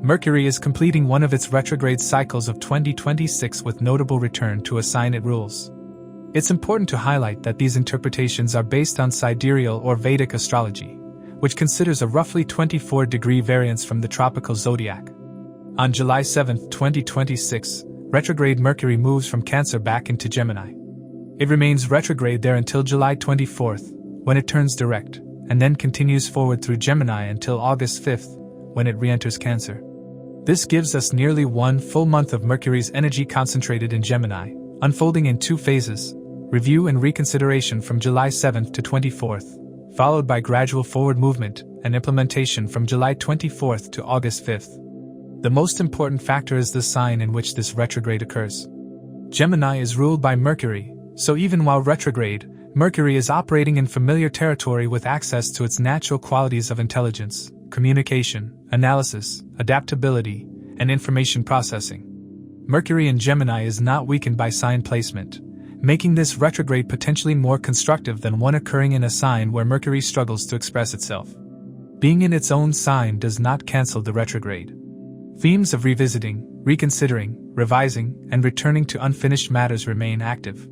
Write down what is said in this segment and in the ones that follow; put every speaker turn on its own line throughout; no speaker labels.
Mercury is completing one of its retrograde cycles of 2026 with notable return to a sign it rules. It's important to highlight that these interpretations are based on Sidereal or Vedic Astrology, which considers a roughly 24-degree variance from the tropical zodiac. On July 7, 2026, retrograde Mercury moves from Cancer back into Gemini. It remains retrograde there until July 24, when it turns direct, and then continues forward through Gemini until August 5, when it re-enters Cancer. This gives us nearly 1 full month of Mercury's energy concentrated in Gemini, unfolding in 2 phases, review and reconsideration from July 7 to 24, followed by gradual forward movement and implementation from July 24 to August 5. The most important factor is the sign in which this retrograde occurs. Gemini is ruled by Mercury, so even while retrograde, Mercury is operating in familiar territory with access to its natural qualities of intelligence, communication, analysis, adaptability, and information processing. Mercury in Gemini is not weakened by sign placement, making this retrograde potentially more constructive than one occurring in a sign where Mercury struggles to express itself. Being in its own sign does not cancel the retrograde. Themes of revisiting, reconsidering, revising, and returning to unfinished matters remain active.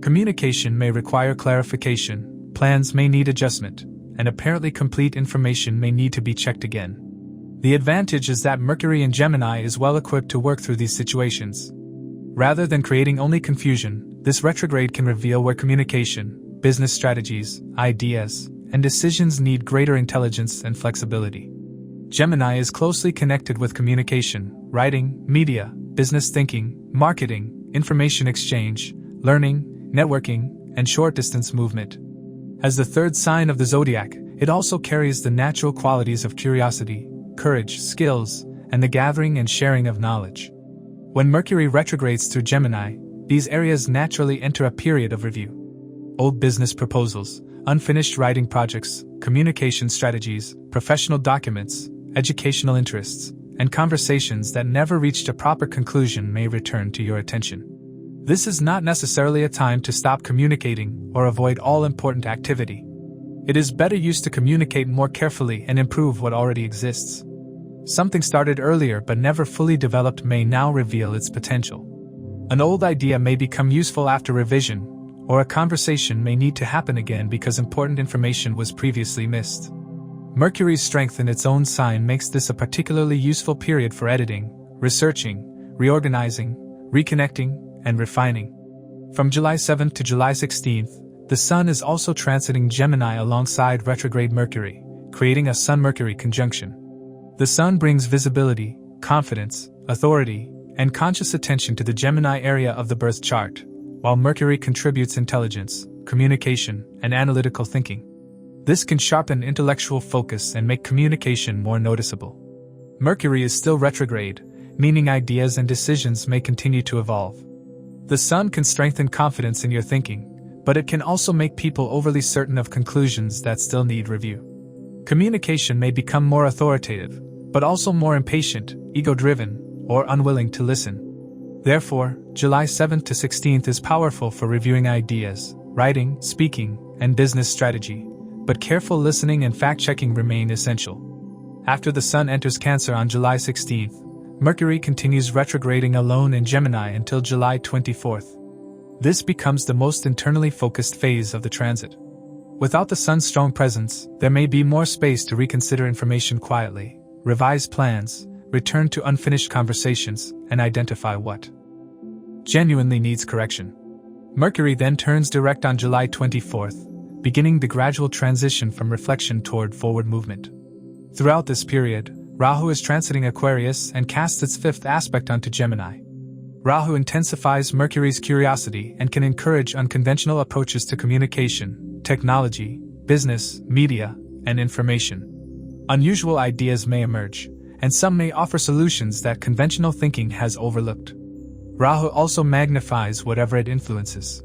Communication may require clarification, plans may need adjustment, and apparently complete information may need to be checked again. The advantage is that Mercury in Gemini is well equipped to work through these situations. Rather than creating only confusion, this retrograde can reveal where communication, business strategies, ideas, and decisions need greater intelligence and flexibility. Gemini is closely connected with communication, writing, media, business thinking, marketing, information exchange, learning, networking, and short-distance movement. As the third sign of the zodiac, it also carries the natural qualities of curiosity, courage, skills, and the gathering and sharing of knowledge. When Mercury retrogrades through Gemini, these areas naturally enter a period of review. Old business proposals, unfinished writing projects, communication strategies, professional documents, educational interests, and conversations that never reached a proper conclusion may return to your attention. This is not necessarily a time to stop communicating or avoid all important activity. It is better used to communicate more carefully and improve what already exists. Something started earlier but never fully developed may now reveal its potential. An old idea may become useful after revision, or a conversation may need to happen again because important information was previously missed. Mercury's strength in its own sign makes this a particularly useful period for editing, researching, reorganizing, reconnecting, and refining. From July 7 to July 16, the Sun is also transiting Gemini alongside retrograde Mercury, creating a Sun-Mercury conjunction. The Sun brings visibility, confidence, authority, and conscious attention to the Gemini area of the birth chart, while Mercury contributes intelligence, communication, and analytical thinking. This can sharpen intellectual focus and make communication more noticeable. Mercury is still retrograde, meaning ideas and decisions may continue to evolve. The Sun can strengthen confidence in your thinking, but it can also make people overly certain of conclusions that still need review. Communication may become more authoritative, but also more impatient, ego-driven, or unwilling to listen. Therefore, July 7th to 16th is powerful for reviewing ideas, writing, speaking, and business strategy, but careful listening and fact-checking remain essential. After the Sun enters Cancer on July 16th, Mercury continues retrograding alone in Gemini until July 24th. This becomes the most internally focused phase of the transit. Without the Sun's strong presence, there may be more space to reconsider information quietly, revise plans, return to unfinished conversations, and identify what genuinely needs correction. Mercury then turns direct on July 24th, beginning the gradual transition from reflection toward forward movement. Throughout this period, Rahu is transiting Aquarius and casts its fifth aspect onto Gemini. Rahu intensifies Mercury's curiosity and can encourage unconventional approaches to communication, technology, business, media, and information. Unusual ideas may emerge, and some may offer solutions that conventional thinking has overlooked. Rahu also magnifies whatever it influences.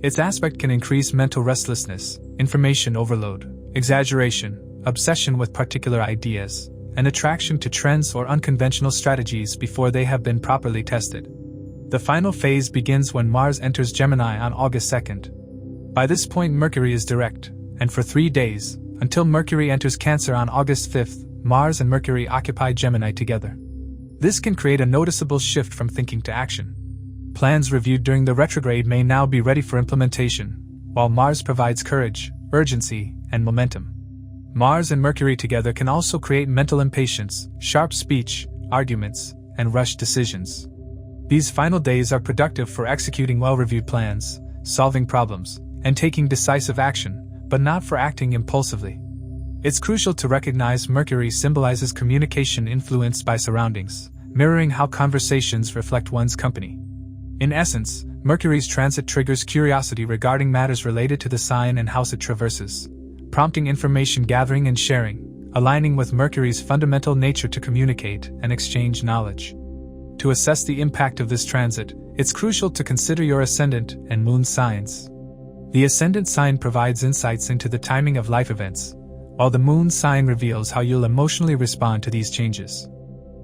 Its aspect can increase mental restlessness, information overload, exaggeration, obsession with particular ideas, and attraction to trends or unconventional strategies before they have been properly tested. The final phase begins when Mars enters Gemini on August 2nd. By this point Mercury is direct, and for 3 days, until Mercury enters Cancer on August 5th, Mars and Mercury occupy Gemini together. This can create a noticeable shift from thinking to action. Plans reviewed during the retrograde may now be ready for implementation, while Mars provides courage, urgency, and momentum. Mars and Mercury together can also create mental impatience, sharp speech, arguments, and rushed decisions. These final days are productive for executing well-reviewed plans, solving problems, and taking decisive action, but not for acting impulsively. It's crucial to recognize Mercury symbolizes communication influenced by surroundings, mirroring how conversations reflect one's company. In essence, Mercury's transit triggers curiosity regarding matters related to the sign and house it traverses, prompting information gathering and sharing, aligning with Mercury's fundamental nature to communicate and exchange knowledge. To assess the impact of this transit, it's crucial to consider your Ascendant and Moon signs. The Ascendant sign provides insights into the timing of life events, while the Moon sign reveals how you'll emotionally respond to these changes.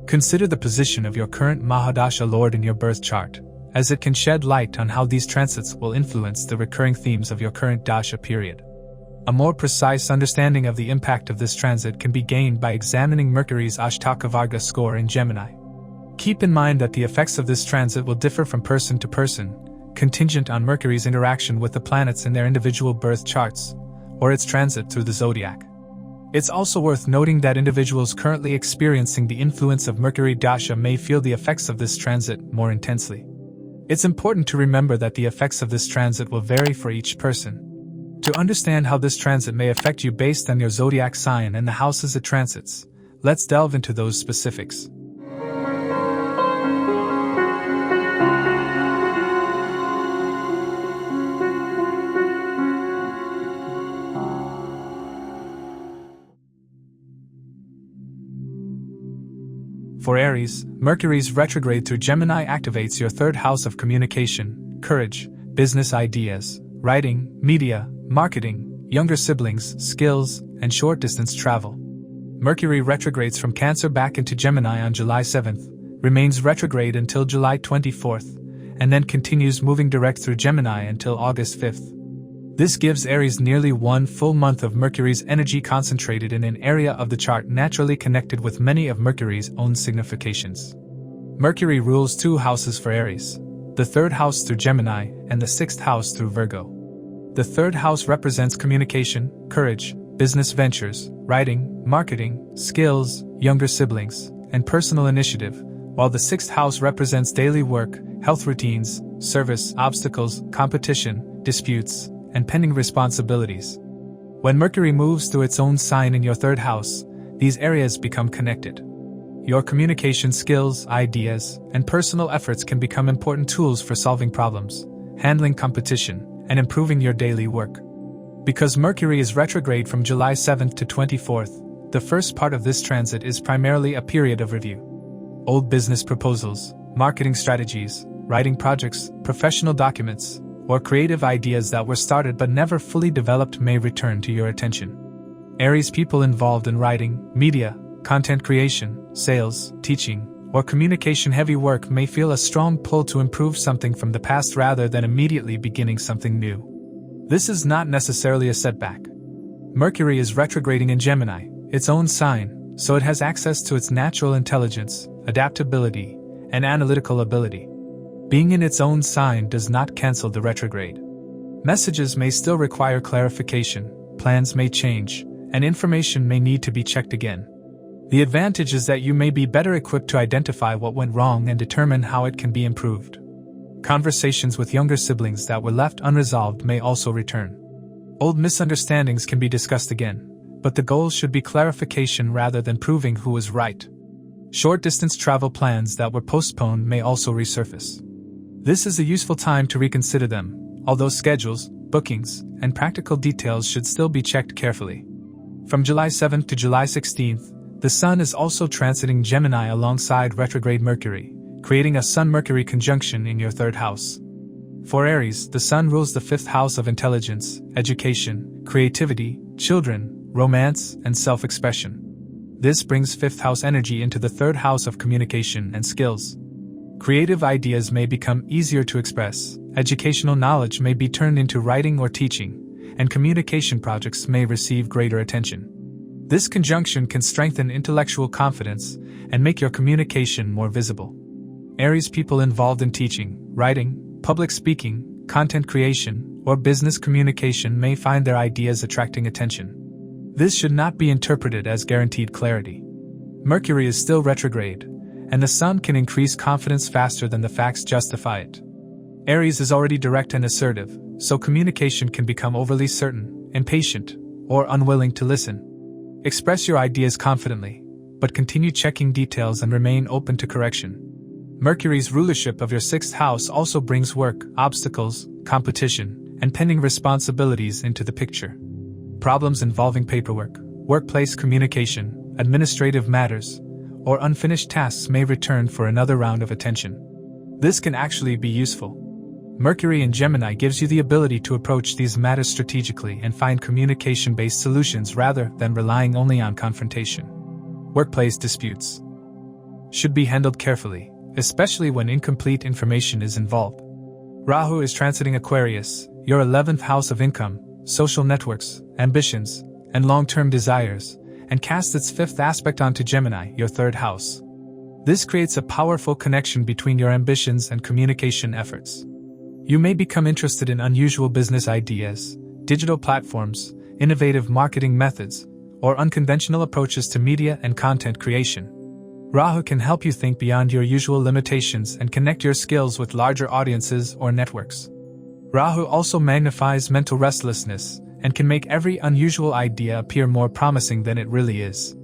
Consider the position of your current Mahadasha Lord in your birth chart, as it can shed light on how these transits will influence the recurring themes of your current Dasha period. A more precise understanding of the impact of this transit can be gained by examining Mercury's Ashtaka Varga score in Gemini. Keep in mind that the effects of this transit will differ from person to person, contingent on Mercury's interaction with the planets in their individual birth charts, or its transit through the zodiac. It's also worth noting that individuals currently experiencing the influence of Mercury Dasha may feel the effects of this transit more intensely. It's important to remember that the effects of this transit will vary for each person. To understand how this transit may affect you based on your zodiac sign and the houses it transits, let's delve into those specifics. For Aries, Mercury's retrograde through Gemini activates your third house of communication, courage, business ideas, writing, media, marketing, younger siblings, skills, and short-distance travel. Mercury retrogrades from Cancer back into Gemini on July 7th, remains retrograde until July 24th, and then continues moving direct through Gemini until August 5th. This gives Aries nearly 1 full month of Mercury's energy concentrated in an area of the chart naturally connected with many of Mercury's own significations. Mercury rules 2 houses for Aries, the 3rd house through Gemini and the 6th house through Virgo. The 3rd house represents communication, courage, business ventures, writing, marketing, skills, younger siblings, and personal initiative, while the 6th house represents daily work, health routines, service, obstacles, competition, disputes, and pending responsibilities. When Mercury moves through its own sign in your 3rd house, these areas become connected. Your communication skills, ideas, and personal efforts can become important tools for solving problems, handling competition, and improving your daily work. Because Mercury is retrograde from July 7th to 24th, the first part of this transit is primarily a period of review. Old business proposals, marketing strategies, writing projects, professional documents, or creative ideas that were started but never fully developed may return to your attention. Aries people involved in writing, media, content creation, sales, teaching, or communication-heavy work may feel a strong pull to improve something from the past rather than immediately beginning something new. This is not necessarily a setback. Mercury is retrograding in Gemini, its own sign, so it has access to its natural intelligence, adaptability, and analytical ability. Being in its own sign does not cancel the retrograde. Messages may still require clarification, plans may change, and information may need to be checked again. The advantage is that you may be better equipped to identify what went wrong and determine how it can be improved. Conversations with younger siblings that were left unresolved may also return. Old misunderstandings can be discussed again, but the goal should be clarification rather than proving who was right. Short-distance travel plans that were postponed may also resurface. This is a useful time to reconsider them, although schedules, bookings, and practical details should still be checked carefully. From July 7th to July 16th, the Sun is also transiting Gemini alongside retrograde Mercury, creating a Sun-Mercury conjunction in your 3rd house. For Aries, the Sun rules the 5th house of intelligence, education, creativity, children, romance, and self-expression. This brings 5th house energy into the 3rd house of communication and skills. Creative ideas may become easier to express, educational knowledge may be turned into writing or teaching, and communication projects may receive greater attention. This conjunction can strengthen intellectual confidence and make your communication more visible. Aries people involved in teaching, writing, public speaking, content creation, or business communication may find their ideas attracting attention. This should not be interpreted as guaranteed clarity. Mercury is still retrograde, and the Sun can increase confidence faster than the facts justify it. Aries is already direct and assertive, so communication can become overly certain, impatient, or unwilling to listen. Express your ideas confidently, but continue checking details and remain open to correction. Mercury's rulership of your 6th house also brings work, obstacles, competition, and pending responsibilities into the picture. Problems involving paperwork, workplace communication, administrative matters, or unfinished tasks may return for another round of attention. This can actually be useful. Mercury in Gemini gives you the ability to approach these matters strategically and find communication-based solutions rather than relying only on confrontation. Workplace disputes should be handled carefully, especially when incomplete information is involved. Rahu is transiting Aquarius, your 11th house of income, social networks, ambitions, and long-term desires, and casts its 5th aspect onto Gemini, your 3rd house. This creates a powerful connection between your ambitions and communication efforts. You may become interested in unusual business ideas, digital platforms, innovative marketing methods, or unconventional approaches to media and content creation. Rahu can help you think beyond your usual limitations and connect your skills with larger audiences or networks. Rahu also magnifies mental restlessness and can make every unusual idea appear more promising than it really is.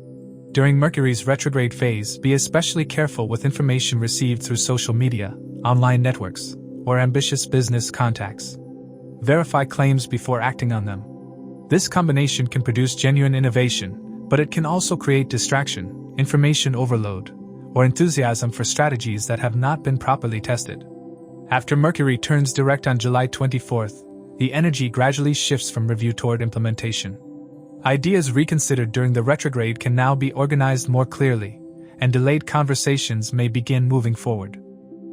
During Mercury's retrograde phase, be especially careful with information received through social media, online networks, or ambitious business contacts. Verify claims before acting on them. This combination can produce genuine innovation, but it can also create distraction, information overload, or enthusiasm for strategies that have not been properly tested. After Mercury turns direct on July 24th, the energy gradually shifts from review toward implementation. Ideas reconsidered during the retrograde can now be organized more clearly, and delayed conversations may begin moving forward.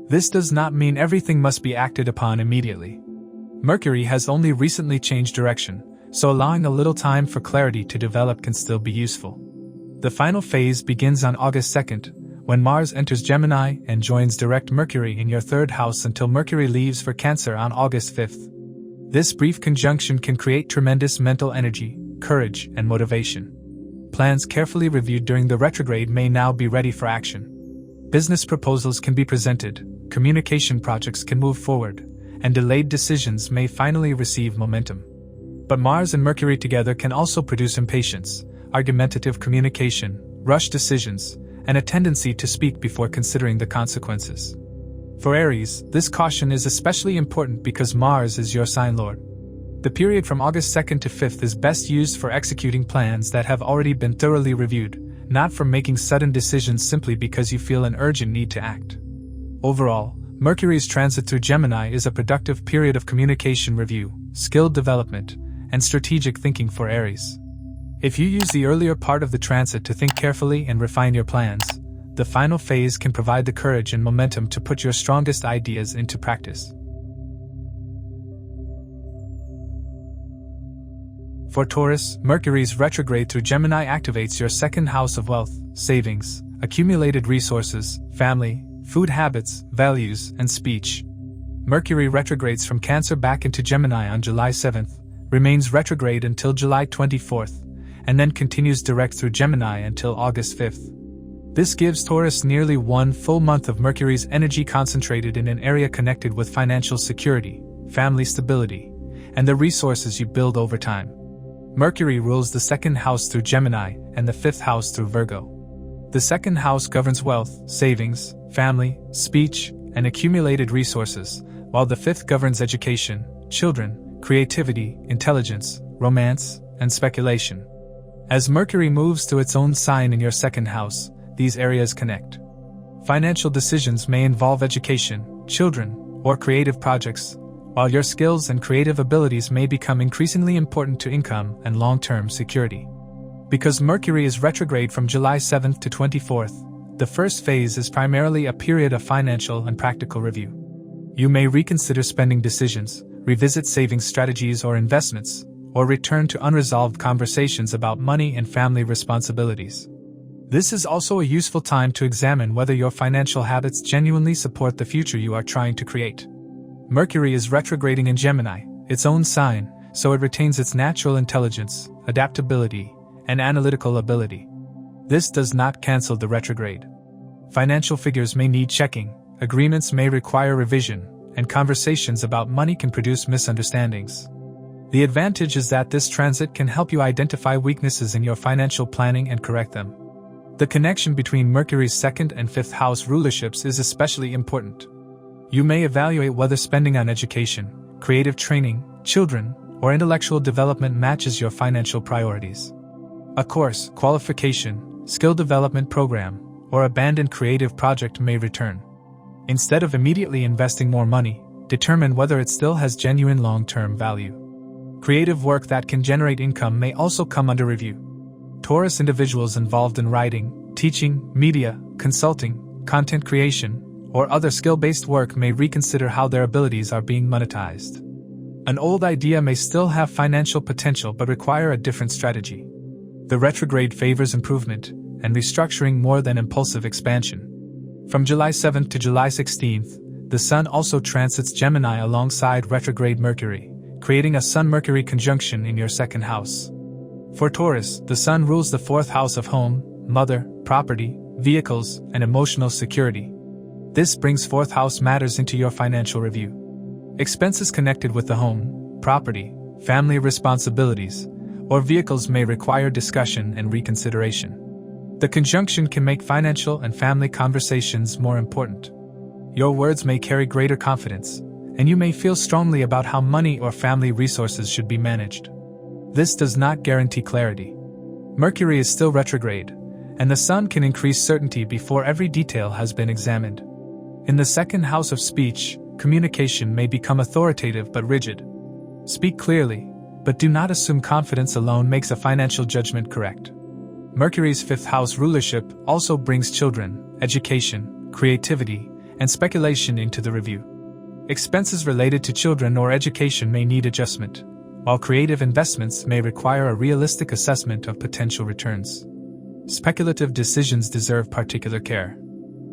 This does not mean everything must be acted upon immediately. Mercury has only recently changed direction, so allowing a little time for clarity to develop can still be useful. The final phase begins on August 2nd, when Mars enters Gemini and joins direct Mercury in your 3rd house until Mercury leaves for Cancer on August 5th. This brief conjunction can create tremendous mental energy, courage, and motivation. Plans carefully reviewed during the retrograde may now be ready for action. Business proposals can be presented, communication projects can move forward, and delayed decisions may finally receive momentum. But Mars and Mercury together can also produce impatience, argumentative communication, rushed decisions, and a tendency to speak before considering the consequences. For Aries, this caution is especially important because Mars is your sign lord. The period from August 2nd to 5th is best used for executing plans that have already been thoroughly reviewed, not for making sudden decisions simply because you feel an urgent need to act. Overall, Mercury's transit through Gemini is a productive period of communication review, skill development, and strategic thinking for Aries. If you use the earlier part of the transit to think carefully and refine your plans, the final phase can provide the courage and momentum to put your strongest ideas into practice. For Taurus, Mercury's retrograde through Gemini activates your 2nd house of wealth, savings, accumulated resources, family, food habits, values, and speech. Mercury retrogrades from Cancer back into Gemini on July 7th, remains retrograde until July 24th, and then continues direct through Gemini until August 5th. This gives Taurus nearly 1 full month of Mercury's energy concentrated in an area connected with financial security, family stability, and the resources you build over time. Mercury rules the 2nd house through Gemini and the 5th house through Virgo. The 2nd house governs wealth, savings, family, speech, and accumulated resources, while the 5th governs education, children, creativity, intelligence, romance, and speculation. As Mercury moves to its own sign in your 2nd house, these areas connect. Financial decisions may involve education, children, or creative projects, while your skills and creative abilities may become increasingly important to income and long-term security. Because Mercury is retrograde from July 7th to 24th, the first phase is primarily a period of financial and practical review. You may reconsider spending decisions, revisit savings strategies or investments, or return to unresolved conversations about money and family responsibilities. This is also a useful time to examine whether your financial habits genuinely support the future you are trying to create. Mercury is retrograding in Gemini, its own sign, so it retains its natural intelligence, adaptability, and analytical ability. This does not cancel the retrograde. Financial figures may need checking, agreements may require revision, and conversations about money can produce misunderstandings. The advantage is that this transit can help you identify weaknesses in your financial planning and correct them. The connection between Mercury's 2nd and 5th house rulerships is especially important. You may evaluate whether spending on education, creative training, children, or intellectual development matches your financial priorities. A course, qualification, skill development program, or abandoned creative project may return. Instead of immediately investing more money, determine whether it still has genuine long-term value. Creative work that can generate income may also come under review. Taurus individuals involved in writing, teaching, media, consulting, content creation, or other skill-based work may reconsider how their abilities are being monetized. An old idea may still have financial potential but require a different strategy. The retrograde favors improvement and restructuring more than impulsive expansion. From July 7th to July 16th, the Sun also transits Gemini alongside retrograde Mercury, creating a Sun-Mercury conjunction in your 2nd house. For Taurus, the Sun rules the 4th house of home, mother, property, vehicles, and emotional security. This brings 4th house matters into your financial review. Expenses connected with the home, property, family responsibilities, or vehicles may require discussion and reconsideration. The conjunction can make financial and family conversations more important. Your words may carry greater confidence, and you may feel strongly about how money or family resources should be managed. This does not guarantee clarity. Mercury is still retrograde, and the Sun can increase certainty before every detail has been examined. In the 2nd house of speech, communication may become authoritative but rigid. Speak clearly, but do not assume confidence alone makes a financial judgment correct. Mercury's 5th house rulership also brings children, education, creativity, and speculation into the review. Expenses related to children or education may need adjustment, while creative investments may require a realistic assessment of potential returns. Speculative decisions deserve particular care.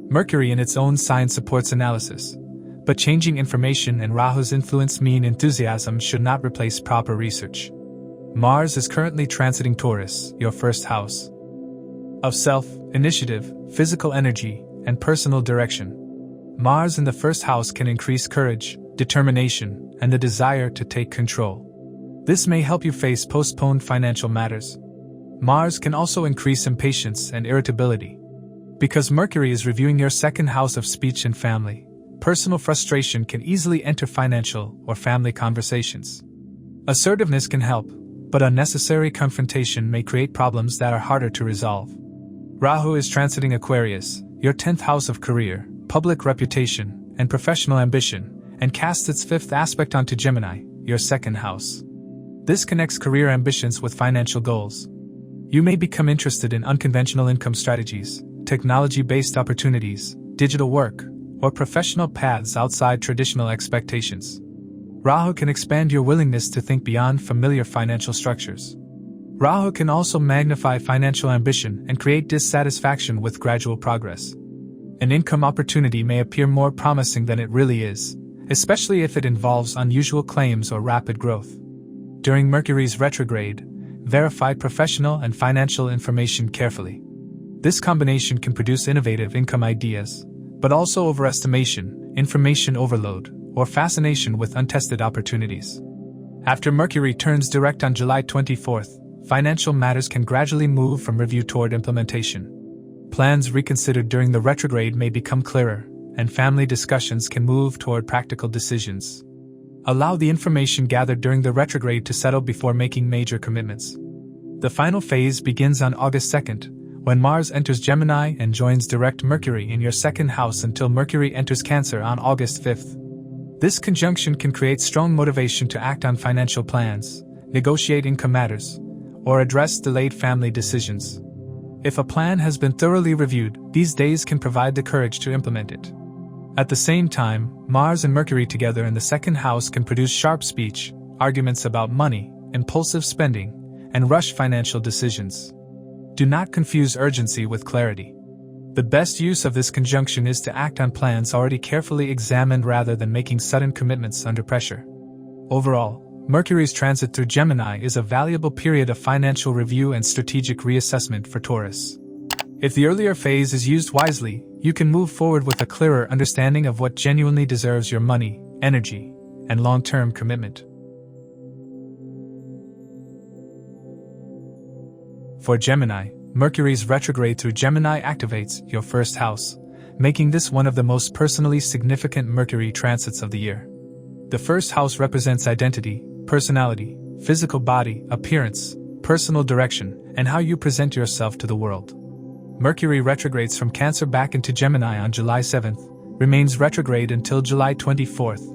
Mercury in its own sign supports analysis, but changing information and Rahu's influence mean enthusiasm should not replace proper research. Mars is currently transiting Taurus, your 1st house of self, initiative, physical energy, and personal direction. Mars in the 1st house can increase courage, determination, and the desire to take control. This may help you face postponed financial matters. Mars can also increase impatience and irritability. Because Mercury is reviewing your 2nd house of speech and family, personal frustration can easily enter financial or family conversations. Assertiveness can help, but unnecessary confrontation may create problems that are harder to resolve. Rahu is transiting Aquarius, your 10th house of career, public reputation, and professional ambition, and casts its 5th aspect onto Gemini, your 2nd house. This connects career ambitions with financial goals. You may become interested in unconventional income strategies, technology-based opportunities, digital work, or professional paths outside traditional expectations. Rahu can expand your willingness to think beyond familiar financial structures. Rahu can also magnify financial ambition and create dissatisfaction with gradual progress. An income opportunity may appear more promising than it really is, especially if it involves unusual claims or rapid growth. During Mercury's retrograde, verify professional and financial information carefully. This combination can produce innovative income ideas, but also overestimation, information overload, or fascination with untested opportunities. After Mercury turns direct on July 24th, financial matters can gradually move from review toward implementation. Plans reconsidered during the retrograde may become clearer, and family discussions can move toward practical decisions. Allow the information gathered during the retrograde to settle before making major commitments. The final phase begins on August 2nd, when Mars enters Gemini and joins direct Mercury in your 2nd house until Mercury enters Cancer on August 5th. This conjunction can create strong motivation to act on financial plans, negotiate income matters, or address delayed family decisions. If a plan has been thoroughly reviewed, these days can provide the courage to implement it. At the same time, Mars and Mercury together in the 2nd house can produce sharp speech, arguments about money, impulsive spending, and rush financial decisions. Do not confuse urgency with clarity. The best use of this conjunction is to act on plans already carefully examined rather than making sudden commitments under pressure. Overall, Mercury's transit through Gemini is a valuable period of financial review and strategic reassessment for Taurus. If the earlier phase is used wisely, you can move forward with a clearer understanding of what genuinely deserves your money, energy, and long-term commitment. For Gemini, Mercury's retrograde through Gemini activates your first house, making this one of the most personally significant Mercury transits of the year. The first house represents identity, personality, physical body, appearance, personal direction, and how you present yourself to the world. Mercury retrogrades from Cancer back into Gemini on July 7th, remains retrograde until July 24th,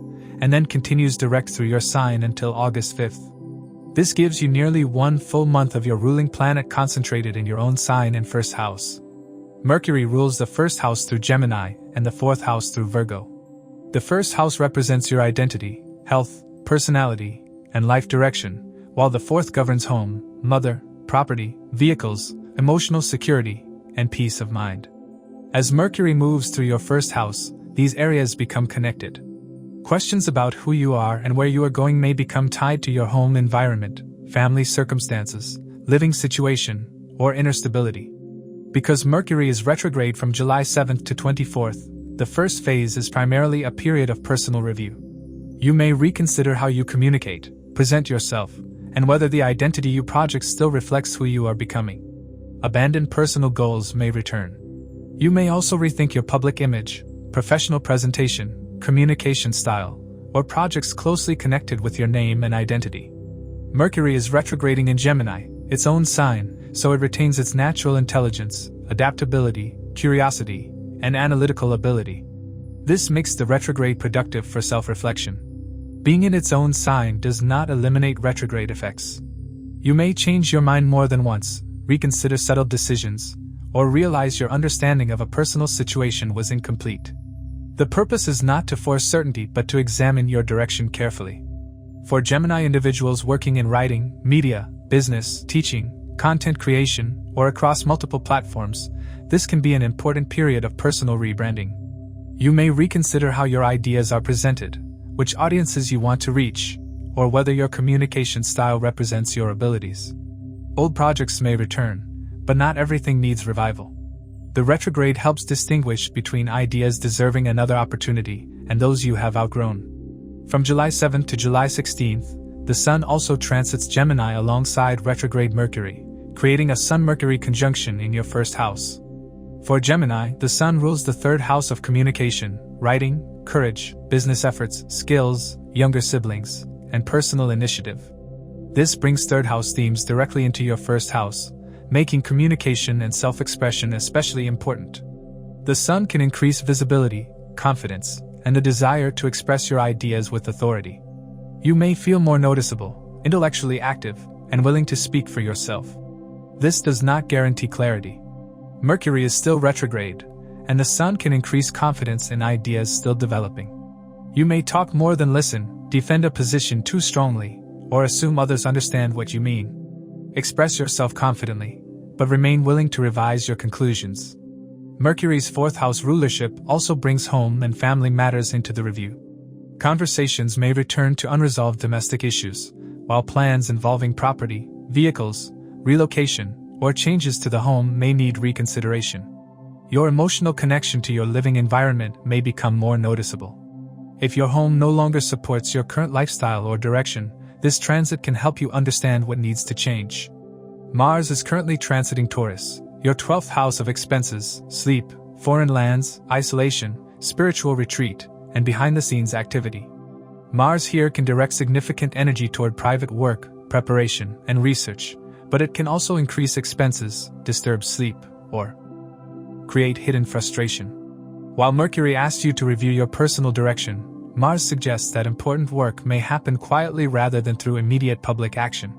and then continues direct through your sign until August 5th. This gives you nearly 1 full month of your ruling planet concentrated in your own sign and first house. Mercury rules the first house through Gemini and the fourth house through Virgo. The first house represents your identity, health, personality, and life direction, while the fourth governs home, mother, property, vehicles, emotional security, and peace of mind. As Mercury moves through your first house, these areas become connected. Questions about who you are and where you are going may become tied to your home environment, family circumstances, living situation, or inner stability. Because Mercury is retrograde from July 7th to 24th, the first phase is primarily a period of personal review. You may reconsider how you communicate, present yourself, and whether the identity you project still reflects who you are becoming. Abandoned personal goals may return. You may also rethink your public image, professional presentation, communication style, or projects closely connected with your name and identity. Mercury is retrograding in Gemini, its own sign, so it retains its natural intelligence, adaptability, curiosity, and analytical ability. This makes the retrograde productive for self-reflection. Being in its own sign does not eliminate retrograde effects. You may change your mind more than once, reconsider settled decisions, or realize your understanding of a personal situation was incomplete. The purpose is not to force certainty but to examine your direction carefully. For Gemini individuals working in writing, media, business, teaching, content creation, or across multiple platforms, this can be an important period of personal rebranding. You may reconsider how your ideas are presented, which audiences you want to reach, or whether your communication style represents your abilities. Old projects may return, but not everything needs revival. The retrograde helps distinguish between ideas deserving another opportunity and those you have outgrown. From July 7th to July 16th, the Sun also transits Gemini alongside retrograde Mercury, creating a Sun-Mercury conjunction in your first house. For Gemini, the Sun rules the third house of communication, writing, courage, business efforts, skills, younger siblings, and personal initiative. This brings third house themes directly into your first house, making communication and self-expression especially important. The Sun can increase visibility, confidence, and the desire to express your ideas with authority. You may feel more noticeable, intellectually active, and willing to speak for yourself. This does not guarantee clarity. Mercury is still retrograde, and the Sun can increase confidence in ideas still developing. You may talk more than listen, defend a position too strongly, or assume others understand what you mean. Express yourself confidently, but remain willing to revise your conclusions. Mercury's fourth house rulership also brings home and family matters into the review. Conversations may return to unresolved domestic issues, while plans involving property, vehicles, relocation, or changes to the home may need reconsideration. Your emotional connection to your living environment may become more noticeable. If your home no longer supports your current lifestyle or direction, this transit can help you understand what needs to change. Mars is currently transiting Taurus, your 12th house of expenses, sleep, foreign lands, isolation, spiritual retreat, and behind-the-scenes activity. Mars here can direct significant energy toward private work, preparation, and research, but it can also increase expenses, disturb sleep, or create hidden frustration. While Mercury asks you to review your personal direction, Mars suggests that important work may happen quietly rather than through immediate public action.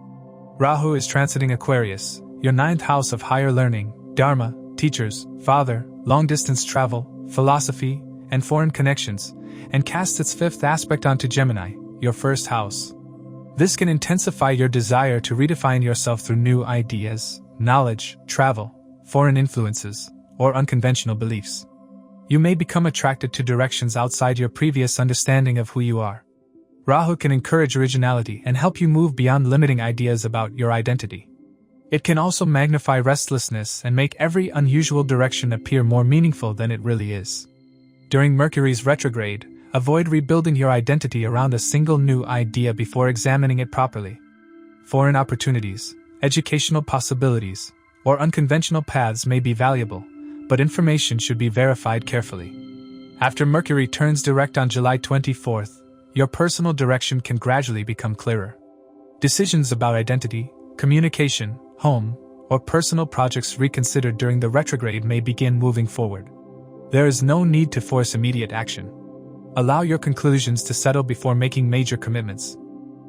Rahu is transiting Aquarius, your 9th house of higher learning, dharma, teachers, father, long-distance travel, philosophy, and foreign connections, and casts its 5th aspect onto Gemini, your first house. This can intensify your desire to redefine yourself through new ideas, knowledge, travel, foreign influences, or unconventional beliefs. You may become attracted to directions outside your previous understanding of who you are. Rahu can encourage originality and help you move beyond limiting ideas about your identity. It can also magnify restlessness and make every unusual direction appear more meaningful than it really is. During Mercury's retrograde, avoid rebuilding your identity around a single new idea before examining it properly. Foreign opportunities, educational possibilities, or unconventional paths may be valuable, but information should be verified carefully. After Mercury turns direct on July 24th, your personal direction can gradually become clearer. Decisions about identity, communication, home, or personal projects reconsidered during the retrograde may begin moving forward. There is no need to force immediate action. Allow your conclusions to settle before making major commitments.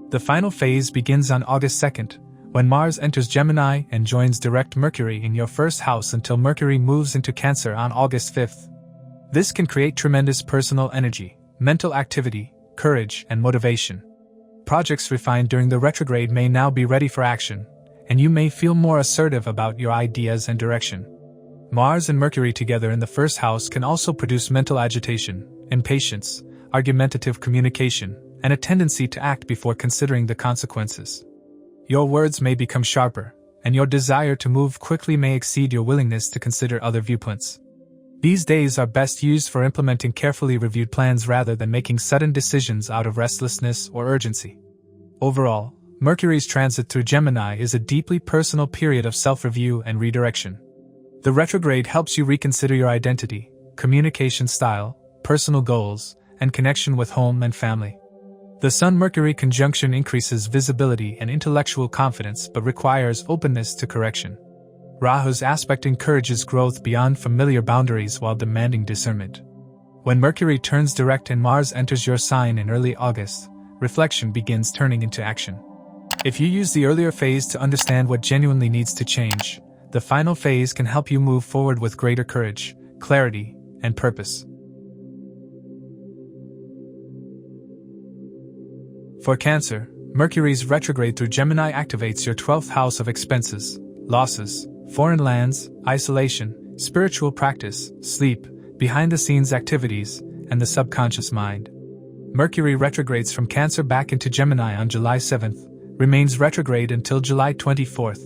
The final phase begins on August 2nd, when Mars enters Gemini and joins direct Mercury in your first house until Mercury moves into Cancer on August 5th. This can create tremendous personal energy, mental activity, courage, and motivation. Projects refined during the retrograde may now be ready for action, and you may feel more assertive about your ideas and direction. Mars and Mercury together in the first house can also produce mental agitation, impatience, argumentative communication, and a tendency to act before considering the consequences. Your words may become sharper, and your desire to move quickly may exceed your willingness to consider other viewpoints. These days are best used for implementing carefully reviewed plans rather than making sudden decisions out of restlessness or urgency. Overall, Mercury's transit through Gemini is a deeply personal period of self-review and redirection. The retrograde helps you reconsider your identity, communication style, personal goals, and connection with home and family. The Sun-Mercury conjunction increases visibility and intellectual confidence but requires openness to correction. Rahu's aspect encourages growth beyond familiar boundaries while demanding discernment. When Mercury turns direct and Mars enters your sign in early August, reflection begins turning into action. If you use the earlier phase to understand what genuinely needs to change, the final phase can help you move forward with greater courage, clarity, and purpose. For Cancer, Mercury's retrograde through Gemini activates your 12th house of expenses, losses, foreign lands, isolation, spiritual practice, sleep, behind-the-scenes activities, and the subconscious mind. Mercury retrogrades from Cancer back into Gemini on July 7th, remains retrograde until July 24th,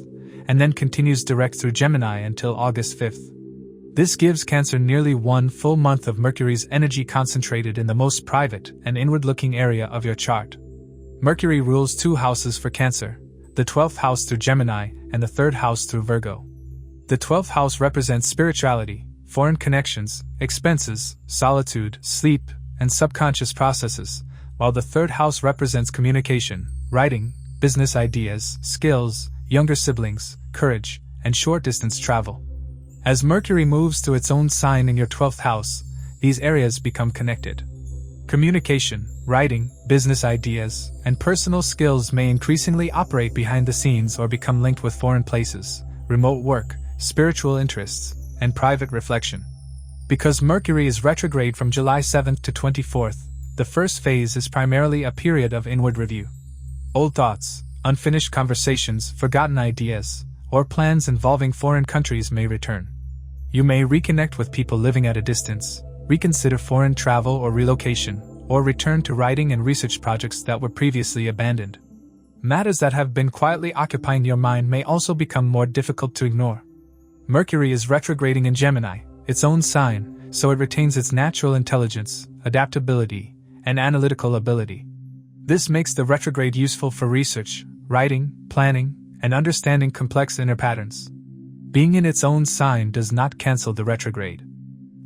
and then continues direct through Gemini until August 5th. This gives Cancer nearly 1 full month of Mercury's energy concentrated in the most private and inward-looking area of your chart. Mercury rules 2 houses for Cancer, the 12th house through Gemini and the 3rd house through Virgo. The 12th house represents spirituality, foreign connections, expenses, solitude, sleep, and subconscious processes, while the 3rd house represents communication, writing, business ideas, skills, younger siblings, courage, and short-distance travel. As Mercury moves to its own sign in your 12th house, these areas become connected. Communication, writing, business ideas, and personal skills may increasingly operate behind the scenes or become linked with foreign places, remote work, spiritual interests, and private reflection. Because Mercury is retrograde from July 7th to 24th, the first phase is primarily a period of inward review. Old thoughts, unfinished conversations, forgotten ideas, or plans involving foreign countries may return. You may reconnect with people living at a distance, reconsider foreign travel or relocation, or return to writing and research projects that were previously abandoned. Matters that have been quietly occupying your mind may also become more difficult to ignore. Mercury is retrograding in Gemini, its own sign, so it retains its natural intelligence, adaptability, and analytical ability. This makes the retrograde useful for research, writing, planning, and understanding complex inner patterns. Being in its own sign does not cancel the retrograde.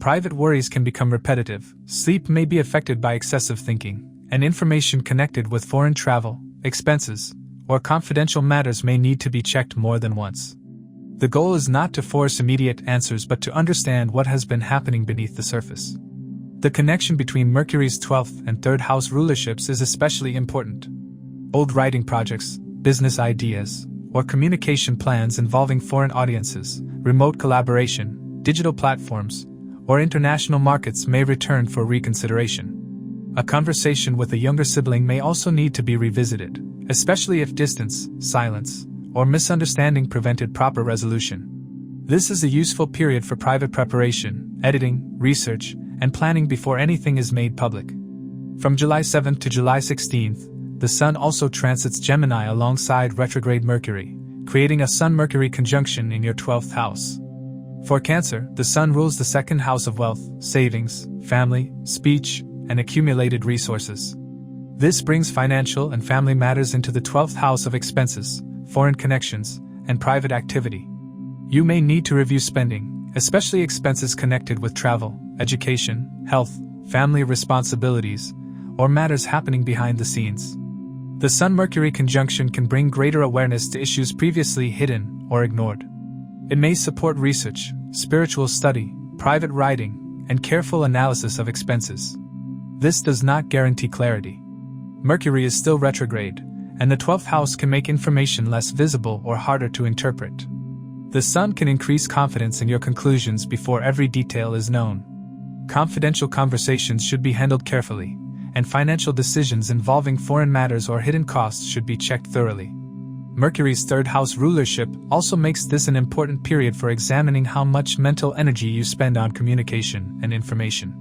Private worries can become repetitive, sleep may be affected by excessive thinking, and information connected with foreign travel, expenses, or confidential matters may need to be checked more than once. The goal is not to force immediate answers but to understand what has been happening beneath the surface. The connection between Mercury's 12th and 3rd house rulerships is especially important. Old writing projects, business ideas, or communication plans involving foreign audiences, remote collaboration, digital platforms, or international markets may return for reconsideration. A conversation with a younger sibling may also need to be revisited, especially if distance, silence, or misunderstanding prevented proper resolution. This is a useful period for private preparation, editing, research, and planning before anything is made public. From July 7th to July 16th, the Sun also transits Gemini alongside retrograde Mercury, creating a Sun-Mercury conjunction in your 12th house. For Cancer, the Sun rules the second house of wealth, savings, family, speech, and accumulated resources. This brings financial and family matters into the 12th house of expenses, foreign connections, and private activity. You may need to review spending, especially expenses connected with travel, education, health, family responsibilities, or matters happening behind the scenes. The Sun-Mercury conjunction can bring greater awareness to issues previously hidden or ignored. It may support research, spiritual study, private writing, and careful analysis of expenses. This does not guarantee clarity. Mercury is still retrograde, and the 12th house can make information less visible or harder to interpret. The Sun can increase confidence in your conclusions before every detail is known. Confidential conversations should be handled carefully, and financial decisions involving foreign matters or hidden costs should be checked thoroughly. Mercury's third house rulership also makes this an important period for examining how much mental energy you spend on communication and information.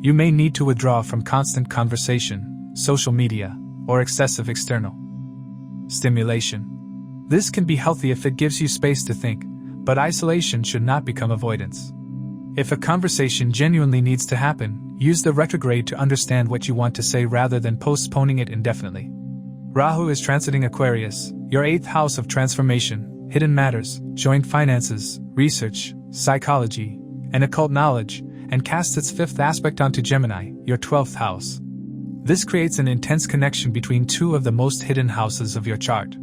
You may need to withdraw from constant conversation, social media, or excessive external stimulation. This can be healthy if it gives you space to think, but isolation should not become avoidance. If a conversation genuinely needs to happen, use the retrograde to understand what you want to say rather than postponing it indefinitely. Rahu is transiting Aquarius, your 8th house of transformation, hidden matters, joint finances, research, psychology, and occult knowledge, and casts its 5th aspect onto Gemini, your 12th house. This creates an intense connection between two of the most hidden houses of your chart.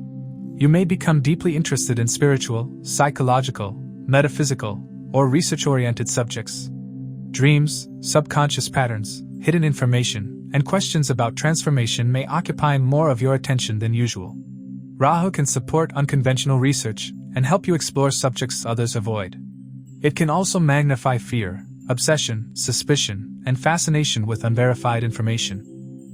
You may become deeply interested in spiritual, psychological, metaphysical, or research-oriented subjects. Dreams, subconscious patterns, hidden information, and questions about transformation may occupy more of your attention than usual. Rahu can support unconventional research and help you explore subjects others avoid. It can also magnify fear, obsession, suspicion, and fascination with unverified information.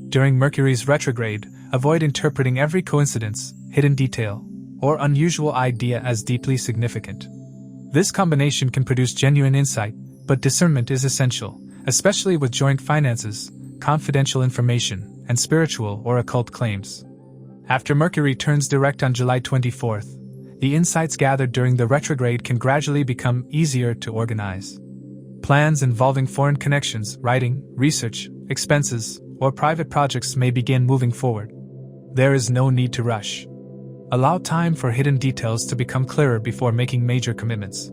During Mercury's retrograde, avoid interpreting every coincidence, hidden detail, or unusual idea as deeply significant. This combination can produce genuine insight, but discernment is essential, especially with joint finances, confidential information, and spiritual or occult claims. After Mercury turns direct on July 24th, the insights gathered during the retrograde can gradually become easier to organize. Plans involving foreign connections, writing, research, expenses, or private projects may begin moving forward. There is no need to rush. Allow time for hidden details to become clearer before making major commitments.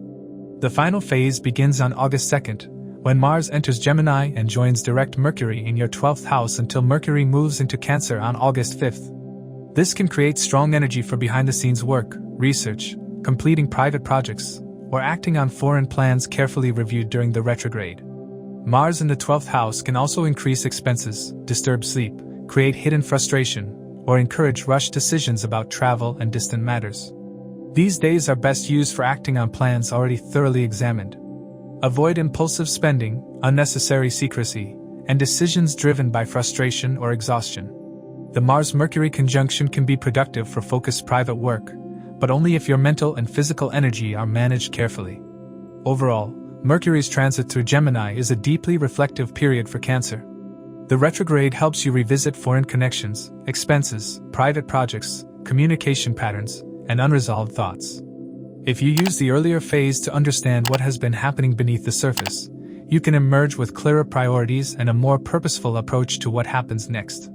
The final phase begins on August 2nd, when Mars enters Gemini and joins direct Mercury in your 12th house until Mercury moves into Cancer on August 5th. This can create strong energy for behind-the-scenes work, research, completing private projects, or acting on foreign plans carefully reviewed during the retrograde. Mars in the 12th house can also increase expenses, disturb sleep, create hidden frustration, or encourage rushed decisions about travel and distant matters. These days are best used for acting on plans already thoroughly examined. Avoid impulsive spending, unnecessary secrecy, and decisions driven by frustration or exhaustion. The Mars-Mercury conjunction can be productive for focused private work, but only if your mental and physical energy are managed carefully. Overall, Mercury's transit through Gemini is a deeply reflective period for Cancer. The retrograde helps you revisit foreign connections, expenses, private projects, communication patterns, and unresolved thoughts. If you use the earlier phase to understand what has been happening beneath the surface, you can emerge with clearer priorities and a more purposeful approach to what happens next.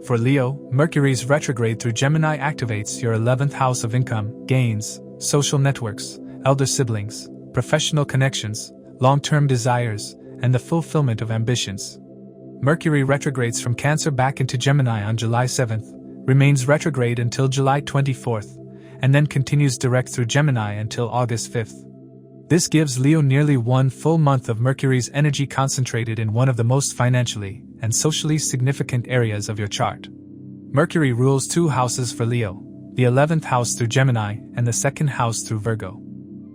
For Leo, Mercury's retrograde through Gemini activates your 11th house of income, gains, social networks, elder siblings, professional connections, long-term desires, and the fulfillment of ambitions. Mercury retrogrades from Cancer back into Gemini on July 7th, remains retrograde until July 24th, and then continues direct through Gemini until August 5th. This gives Leo nearly 1 full month of Mercury's energy concentrated in one of the most financially and socially significant areas of your chart. Mercury rules 2 houses for Leo, the 11th house through Gemini and the 2nd house through Virgo.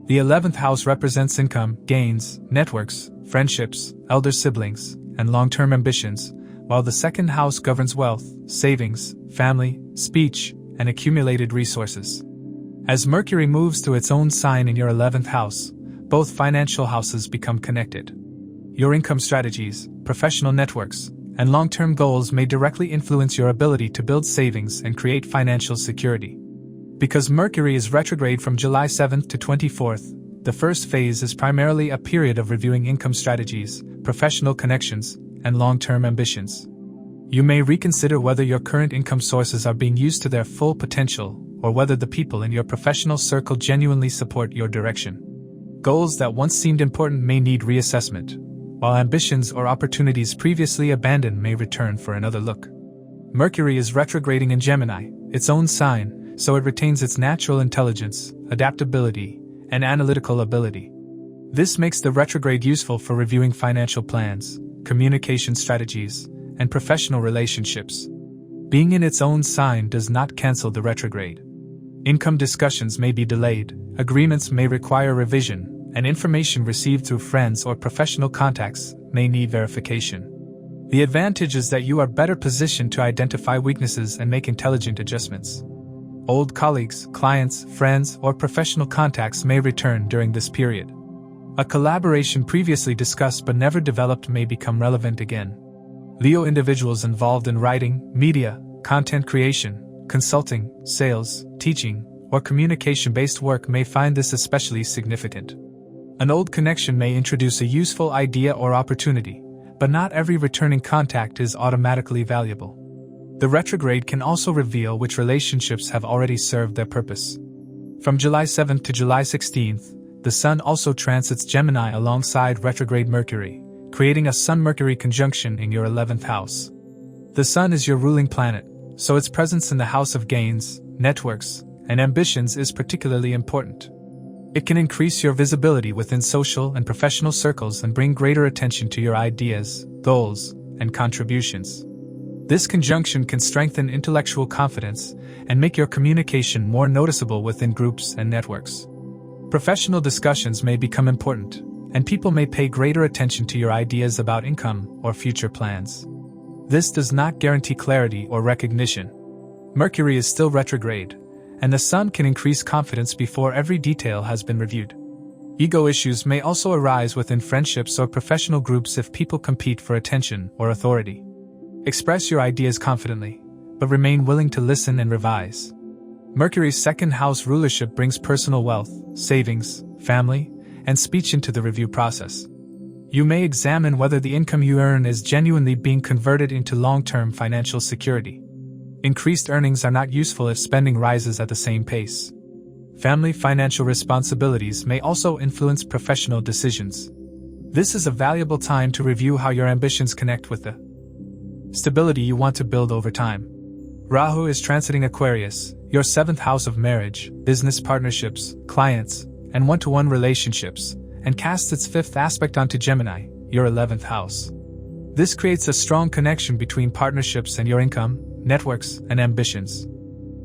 The 11th house represents income, gains, networks, friendships, elder siblings, and long-term ambitions, while the second house governs wealth, savings, family, speech, and accumulated resources. As Mercury moves through its own sign in your 11th house, both financial houses become connected. Your income strategies, professional networks, and long-term goals may directly influence your ability to build savings and create financial security. Because Mercury is retrograde from July 7th to 24th, the first phase is primarily a period of reviewing income strategies, professional connections, and long-term ambitions. You may reconsider whether your current income sources are being used to their full potential, or whether the people in your professional circle genuinely support your direction. Goals that once seemed important may need reassessment, while ambitions or opportunities previously abandoned may return for another look. Mercury is retrograding in Gemini, its own sign, so it retains its natural intelligence, adaptability, and analytical ability. This makes the retrograde useful for reviewing financial plans, communication strategies, and professional relationships. Being in its own sign does not cancel the retrograde. Income discussions may be delayed, agreements may require revision, and information received through friends or professional contacts may need verification. The advantage is that you are better positioned to identify weaknesses and make intelligent adjustments. Old colleagues, clients, friends, or professional contacts may return during this period. A collaboration previously discussed but never developed may become relevant again. Leo individuals involved in writing, media, content creation, consulting, sales, teaching, or communication-based work may find this especially significant. An old connection may introduce a useful idea or opportunity, but not every returning contact is automatically valuable. The retrograde can also reveal which relationships have already served their purpose. From July 7th to July 16th, the Sun also transits Gemini alongside retrograde Mercury, creating a Sun-Mercury conjunction in your 11th house. The Sun is your ruling planet, so its presence in the house of gains, networks, and ambitions is particularly important. It can increase your visibility within social and professional circles and bring greater attention to your ideas, goals, and contributions. This conjunction can strengthen intellectual confidence and make your communication more noticeable within groups and networks. Professional discussions may become important, and people may pay greater attention to your ideas about income or future plans. This does not guarantee clarity or recognition. Mercury is still retrograde, and the Sun can increase confidence before every detail has been reviewed. Ego issues may also arise within friendships or professional groups if people compete for attention or authority. Express your ideas confidently, but remain willing to listen and revise. Mercury's second house rulership brings personal wealth, savings, family, and speech into the review process. You may examine whether the income you earn is genuinely being converted into long-term financial security. Increased earnings are not useful if spending rises at the same pace. Family financial responsibilities may also influence professional decisions. This is a valuable time to review how your ambitions connect with the stability you want to build over time. Rahu is transiting Aquarius, your 7th house of marriage, business partnerships, clients, and one-to-one relationships, and casts its 5th aspect onto Gemini, your 11th house. This creates a strong connection between partnerships and your income, networks, and ambitions.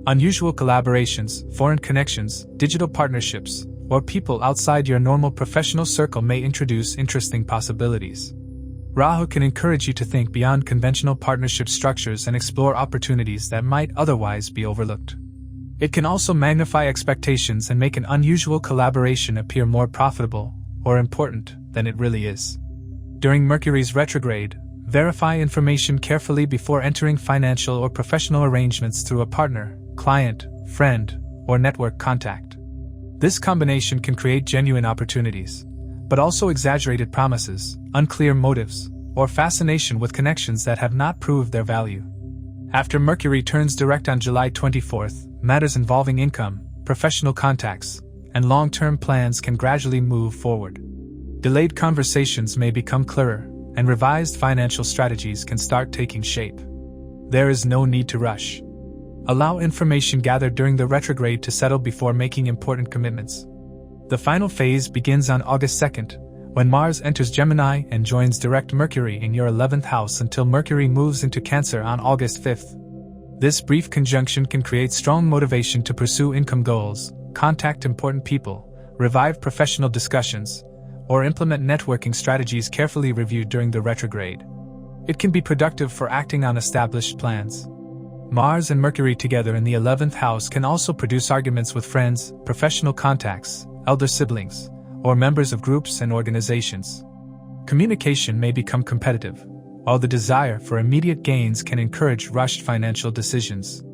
Unusual collaborations, foreign connections, digital partnerships, or people outside your normal professional circle may introduce interesting possibilities. Rahu can encourage you to think beyond conventional partnership structures and explore opportunities that might otherwise be overlooked. It can also magnify expectations and make an unusual collaboration appear more profitable or important than it really is. During Mercury's retrograde, verify information carefully before entering financial or professional arrangements through a partner, client, friend, or network contact. This combination can create genuine opportunities, but also exaggerated promises, unclear motives, or fascination with connections that have not proved their value. After Mercury turns direct on July 24th, matters involving income, professional contacts, and long-term plans can gradually move forward. Delayed conversations may become clearer, and revised financial strategies can start taking shape. There is no need to rush. Allow information gathered during the retrograde to settle before making important commitments. The final phase begins on August 2nd, when Mars enters Gemini and joins direct Mercury in your 11th house until Mercury moves into Cancer on August 5th. This brief conjunction can create strong motivation to pursue income goals, contact important people, revive professional discussions, or implement networking strategies carefully reviewed during the retrograde. It can be productive for acting on established plans. Mars and Mercury together in the 11th house can also produce arguments with friends, professional contacts, elder siblings, or members of groups and organizations. Communication may become competitive, while the desire for immediate gains can encourage rushed financial decisions.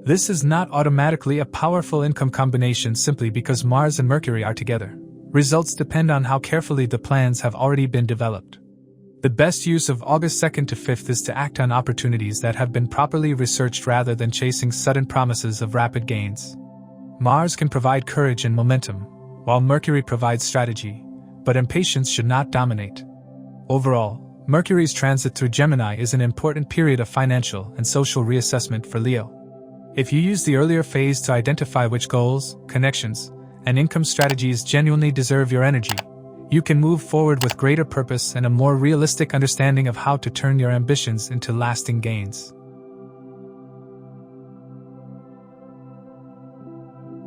This is not automatically a powerful income combination simply because Mars and Mercury are together. Results depend on how carefully the plans have already been developed. The best use of August 2nd to 5th is to act on opportunities that have been properly researched rather than chasing sudden promises of rapid gains. Mars can provide courage and momentum, while Mercury provides strategy, but impatience should not dominate. Overall, Mercury's transit through Gemini is an important period of financial and social reassessment for Leo. If you use the earlier phase to identify which goals, connections, and income strategies genuinely deserve your energy, you can move forward with greater purpose and a more realistic understanding of how to turn your ambitions into lasting gains.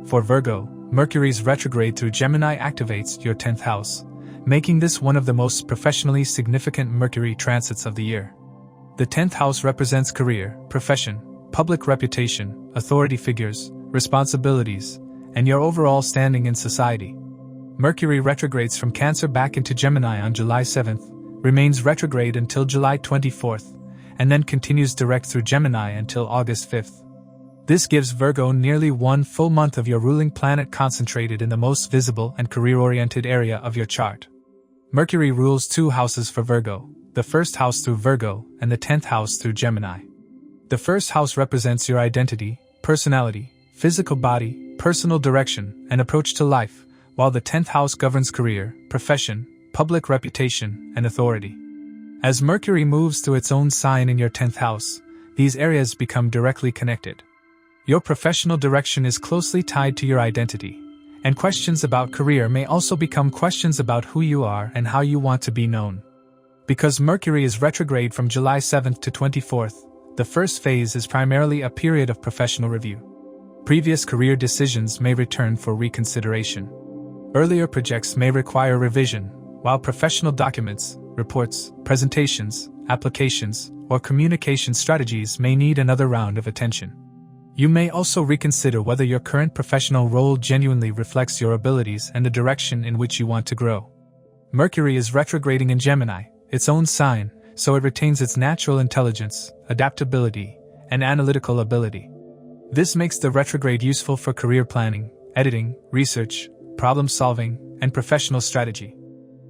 For Virgo, Mercury's retrograde through Gemini activates your 10th house, making this one of the most professionally significant Mercury transits of the year. The 10th house represents career, profession, public reputation, authority figures, responsibilities, and your overall standing in society. Mercury retrogrades from Cancer back into Gemini on July 7th, remains retrograde until July 24th, and then continues direct through Gemini until August 5th. This gives Virgo nearly 1 full month of your ruling planet concentrated in the most visible and career-oriented area of your chart. Mercury rules 2 houses for Virgo, the 1st house through Virgo and the 10th house through Gemini. The 1st house represents your identity, personality, physical body, personal direction, and approach to life, while the 10th house governs career, profession, public reputation, and authority. As Mercury moves through its own sign in your 10th house, these areas become directly connected. Your professional direction is closely tied to your identity, and questions about career may also become questions about who you are and how you want to be known. Because Mercury is retrograde from July 7th to 24th, the first phase is primarily a period of professional review. Previous career decisions may return for reconsideration. Earlier projects may require revision, while professional documents, reports, presentations, applications, or communication strategies may need another round of attention. You may also reconsider whether your current professional role genuinely reflects your abilities and the direction in which you want to grow. Mercury is retrograding in Gemini, its own sign, so it retains its natural intelligence, adaptability, and analytical ability. This makes the retrograde useful for career planning, editing, research, problem-solving, and professional strategy.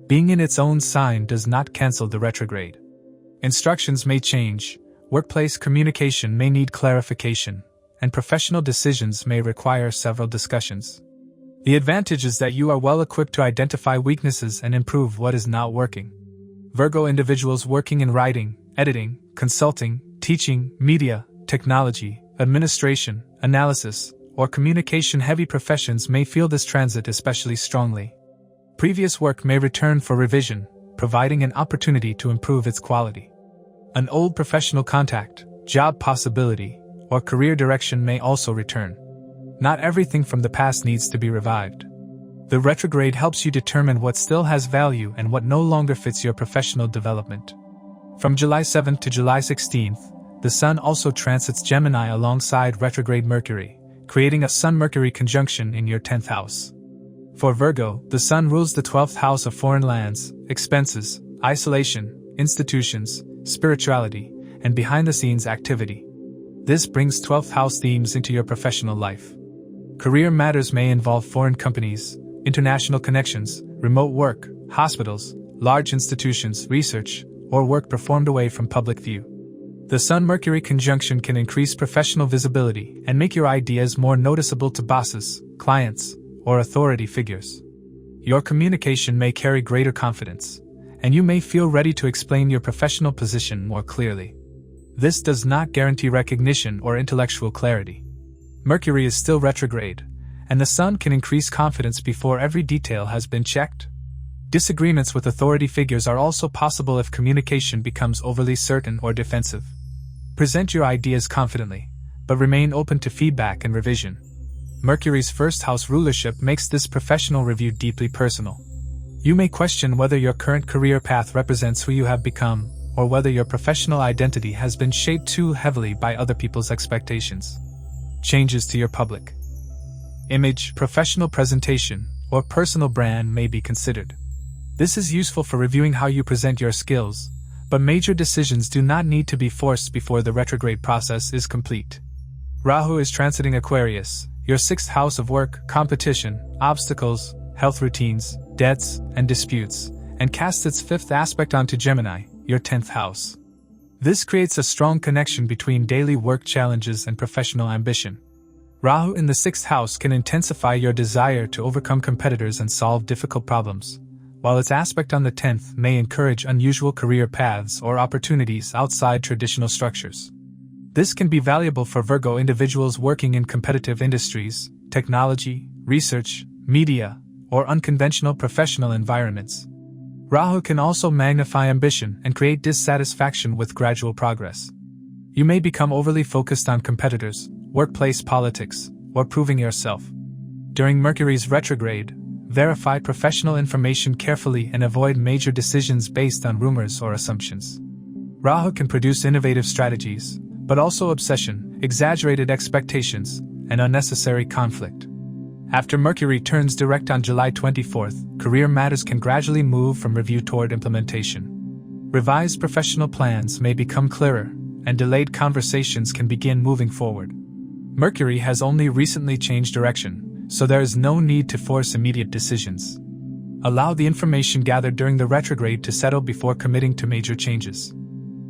Being in its own sign does not cancel the retrograde. Instructions may change, workplace communication may need clarification, and professional decisions may require several discussions. The advantage is that you are well equipped to identify weaknesses and improve what is not working. Virgo individuals working in writing, editing, consulting, teaching, media, technology, administration, analysis, or communication-heavy professions may feel this transit especially strongly. Previous work may return for revision, providing an opportunity to improve its quality. An old professional contact, job possibility, or career direction may also return. Not everything from the past needs to be revived. The retrograde helps you determine what still has value and what no longer fits your professional development. From July 7th to July 16th, the Sun also transits Gemini alongside retrograde Mercury, creating a Sun-Mercury conjunction in your 10th house. For Virgo, the Sun rules the 12th house of foreign lands, expenses, isolation, institutions, spirituality, and behind-the-scenes activity. This brings 12th house themes into your professional life. Career matters may involve foreign companies, international connections, remote work, hospitals, large institutions, research, or work performed away from public view. The Sun-Mercury conjunction can increase professional visibility and make your ideas more noticeable to bosses, clients, or authority figures. Your communication may carry greater confidence, and you may feel ready to explain your professional position more clearly. This does not guarantee recognition or intellectual clarity. Mercury is still retrograde, and the Sun can increase confidence before every detail has been checked. Disagreements with authority figures are also possible if communication becomes overly certain or defensive. Present your ideas confidently, but remain open to feedback and revision. Mercury's first house rulership makes this professional review deeply personal. You may question whether your current career path represents who you have become, or whether your professional identity has been shaped too heavily by other people's expectations. Changes to your public image, professional presentation, or personal brand may be considered. This is useful for reviewing how you present your skills, but major decisions do not need to be forced before the retrograde process is complete. Rahu is transiting Aquarius, your 6th house of work, competition, obstacles, health routines, debts, and disputes, and casts its 5th aspect onto Gemini, your 10th house. This creates a strong connection between daily work challenges and professional ambition. Rahu in the 6th house can intensify your desire to overcome competitors and solve difficult problems, while its aspect on the 10th may encourage unusual career paths or opportunities outside traditional structures. This can be valuable for Virgo individuals working in competitive industries, technology, research, media, or unconventional professional environments. Rahu can also magnify ambition and create dissatisfaction with gradual progress. You may become overly focused on competitors, workplace politics, or proving yourself. During Mercury's retrograde, verify professional information carefully and avoid major decisions based on rumors or assumptions. Rahu can produce innovative strategies, but also obsession, exaggerated expectations, and unnecessary conflict. After Mercury turns direct on July 24th, career matters can gradually move from review toward implementation. Revised professional plans may become clearer, and delayed conversations can begin moving forward. Mercury has only recently changed direction, so there is no need to force immediate decisions. Allow the information gathered during the retrograde to settle before committing to major changes.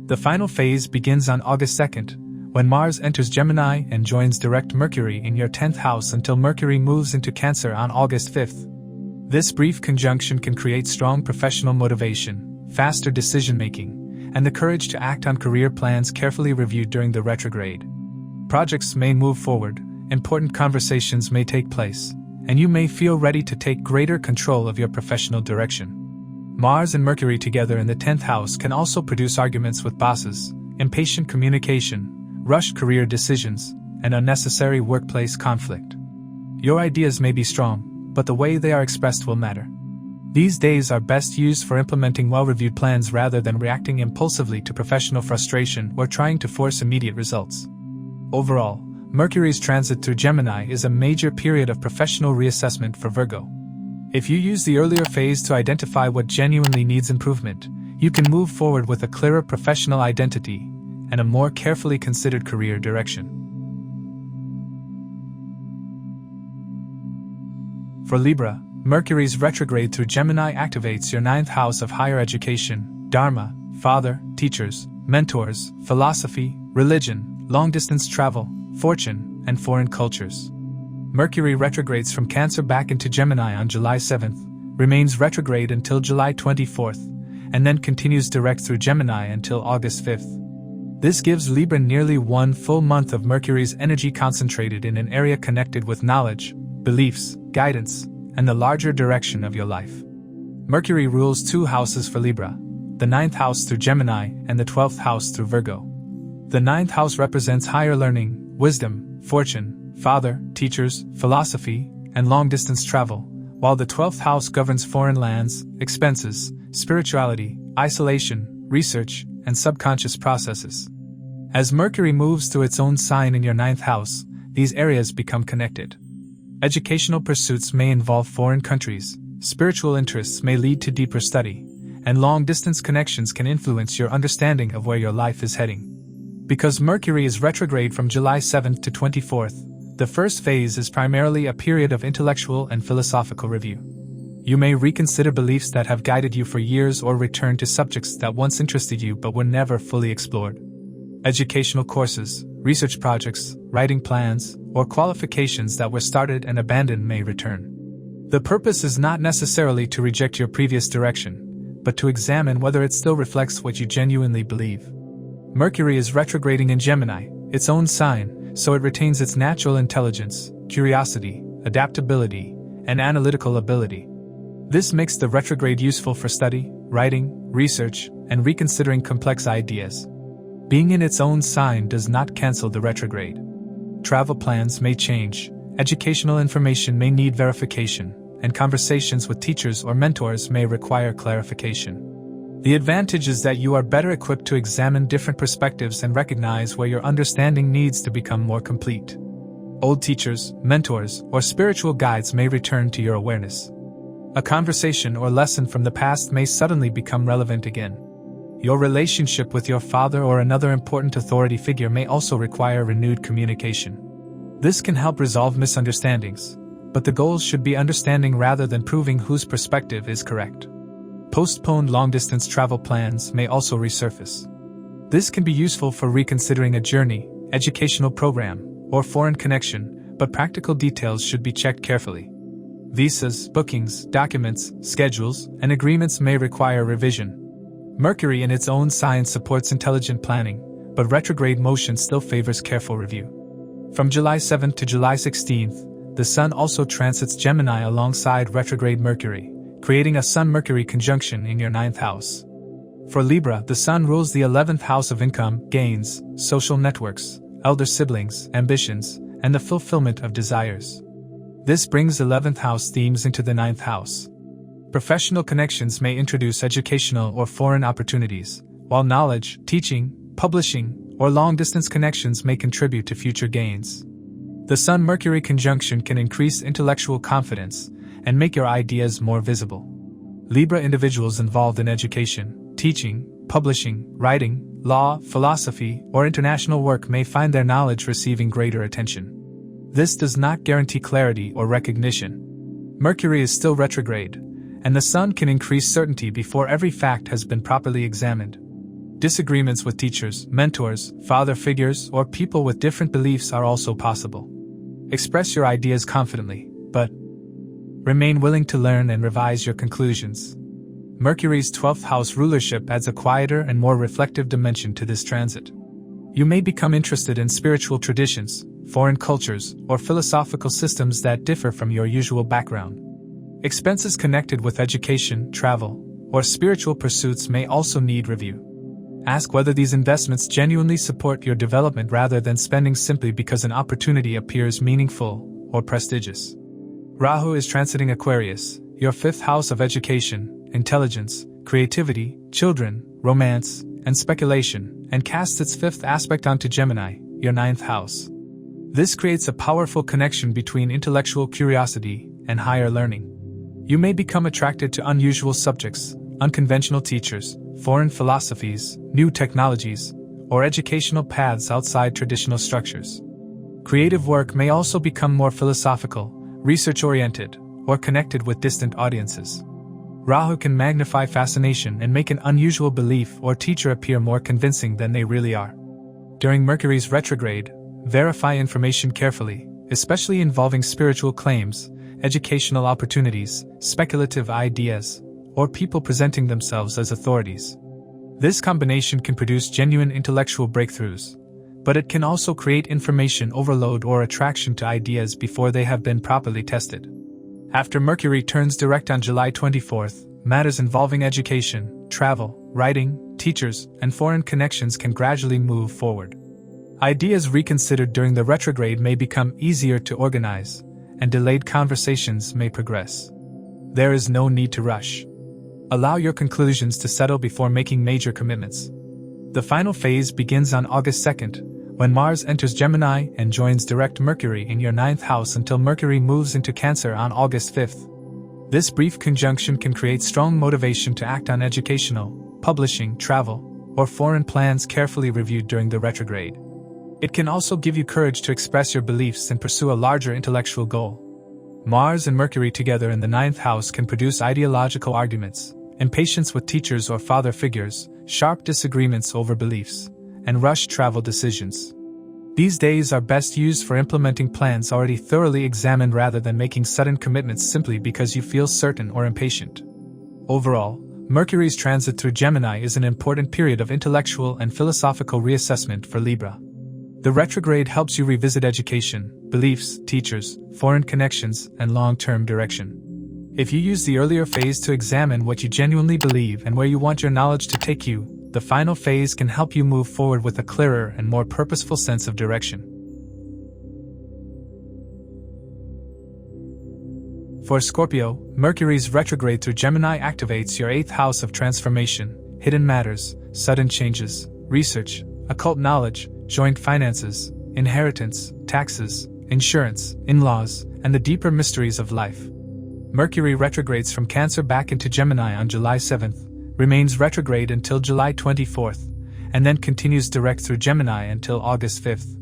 The final phase begins on August 2nd, when Mars enters Gemini and joins direct Mercury in your 10th house until Mercury moves into Cancer on August 5th. This brief conjunction can create strong professional motivation, faster decision-making, and the courage to act on career plans carefully reviewed during the retrograde. Projects may move forward, important conversations may take place, and you may feel ready to take greater control of your professional direction. Mars and Mercury together in the 10th house can also produce arguments with bosses, impatient communication, rushed career decisions, and unnecessary workplace conflict. Your ideas may be strong, but the way they are expressed will matter. These days are best used for implementing well-reviewed plans rather than reacting impulsively to professional frustration or trying to force immediate results. Overall, Mercury's transit through Gemini is a major period of professional reassessment for Virgo. If you use the earlier phase to identify what genuinely needs improvement, you can move forward with a clearer professional identity and a more carefully considered career direction. For Libra, Mercury's retrograde through Gemini activates your 9th house of higher education, dharma, father, teachers, mentors, philosophy, religion, long-distance travel, fortune, and foreign cultures. Mercury retrogrades from Cancer back into Gemini on July 7th, remains retrograde until July 24th, and then continues direct through Gemini until August 5th. This gives Libra nearly 1 full month of Mercury's energy concentrated in an area connected with knowledge, beliefs, guidance, and the larger direction of your life. Mercury rules 2 houses for Libra, the 9th house through Gemini and the 12th house through Virgo. The 9th house represents higher learning, wisdom, fortune, father, teachers, philosophy, and long-distance travel, while the 12th house governs foreign lands, expenses, spirituality, isolation, research, and subconscious processes. As Mercury moves through its own sign in your 9th house, these areas become connected. Educational pursuits may involve foreign countries, spiritual interests may lead to deeper study, and long-distance connections can influence your understanding of where your life is heading. Because Mercury is retrograde from July 7th to 24th, the first phase is primarily a period of intellectual and philosophical review. You may reconsider beliefs that have guided you for years or return to subjects that once interested you but were never fully explored. Educational courses, research projects, writing plans, or qualifications that were started and abandoned may return. The purpose is not necessarily to reject your previous direction, but to examine whether it still reflects what you genuinely believe. Mercury is retrograding in Gemini, its own sign, so it retains its natural intelligence, curiosity, adaptability, and analytical ability. This makes the retrograde useful for study, writing, research, and reconsidering complex ideas. Being in its own sign does not cancel the retrograde. Travel plans may change, educational information may need verification, and conversations with teachers or mentors may require clarification. The advantage is that you are better equipped to examine different perspectives and recognize where your understanding needs to become more complete. Old teachers, mentors, or spiritual guides may return to your awareness. A conversation or lesson from the past may suddenly become relevant again. Your relationship with your father or another important authority figure may also require renewed communication. This can help resolve misunderstandings, but the goals should be understanding rather than proving whose perspective is correct. Postponed long-distance travel plans may also resurface. This can be useful for reconsidering a journey, educational program, or foreign connection, but practical details should be checked carefully. Visas, bookings, documents, schedules, and agreements may require revision. Mercury in its own sign supports intelligent planning, but retrograde motion still favors careful review. From July 7th to July 16th, the Sun also transits Gemini alongside retrograde Mercury, creating a Sun-Mercury conjunction in your 9th house. For Libra, the Sun rules the 11th house of income, gains, social networks, elder siblings, ambitions, and the fulfillment of desires. This brings 11th house themes into the 9th house. Professional connections may introduce educational or foreign opportunities, while knowledge, teaching, publishing, or long-distance connections may contribute to future gains. The Sun-Mercury conjunction can increase intellectual confidence and make your ideas more visible. Libra individuals involved in education, teaching, publishing, writing, law, philosophy, or international work may find their knowledge receiving greater attention. This does not guarantee clarity or recognition. Mercury is still retrograde, and the Sun can increase certainty before every fact has been properly examined. Disagreements with teachers, mentors, father figures, or people with different beliefs are also possible. Express your ideas confidently, but remain willing to learn and revise your conclusions. Mercury's 12th house rulership adds a quieter and more reflective dimension to this transit. You may become interested in spiritual traditions, foreign cultures, or philosophical systems that differ from your usual background. Expenses connected with education, travel, or spiritual pursuits may also need review. Ask whether these investments genuinely support your development rather than spending simply because an opportunity appears meaningful or prestigious. Rahu is transiting Aquarius, your 5th house of education, intelligence, creativity, children, romance, and speculation, and casts its 5th aspect onto Gemini, your 9th house. This creates a powerful connection between intellectual curiosity and higher learning. You may become attracted to unusual subjects, unconventional teachers, foreign philosophies, new technologies, or educational paths outside traditional structures. Creative work may also become more philosophical, research-oriented, or connected with distant audiences. Rahu can magnify fascination and make an unusual belief or teacher appear more convincing than they really are. During Mercury's retrograde, verify information carefully, especially involving spiritual claims, educational opportunities, speculative ideas, or people presenting themselves as authorities. This combination can produce genuine intellectual breakthroughs, but it can also create information overload or attraction to ideas before they have been properly tested. After Mercury turns direct on July 24th, matters involving education, travel, writing, teachers, and foreign connections can gradually move forward. Ideas reconsidered during the retrograde may become easier to organize, and delayed conversations may progress. There is no need to rush. Allow your conclusions to settle before making major commitments. The final phase begins on August 2nd, when Mars enters Gemini and joins direct Mercury in your 9th house until Mercury moves into Cancer on August 5th. This brief conjunction can create strong motivation to act on educational, publishing, travel, or foreign plans carefully reviewed during the retrograde. It can also give you courage to express your beliefs and pursue a larger intellectual goal. Mars and Mercury together in the 9th house can produce ideological arguments, impatience with teachers or father figures, sharp disagreements over beliefs, and rushed travel decisions. These days are best used for implementing plans already thoroughly examined rather than making sudden commitments simply because you feel certain or impatient. Overall, Mercury's transit through Gemini is an important period of intellectual and philosophical reassessment for Libra. The retrograde helps you revisit education, beliefs, teachers, foreign connections, and long-term direction. If you use the earlier phase to examine what you genuinely believe and where you want your knowledge to take you, the final phase can help you move forward with a clearer and more purposeful sense of direction. For Scorpio, Mercury's retrograde through Gemini activates your 8th house of transformation, hidden matters, sudden changes, research, occult knowledge, joint finances, inheritance, taxes, insurance, in-laws, and the deeper mysteries of life. Mercury retrogrades from Cancer back into Gemini on July 7th, remains retrograde until July 24th, and then continues direct through Gemini until August 5th.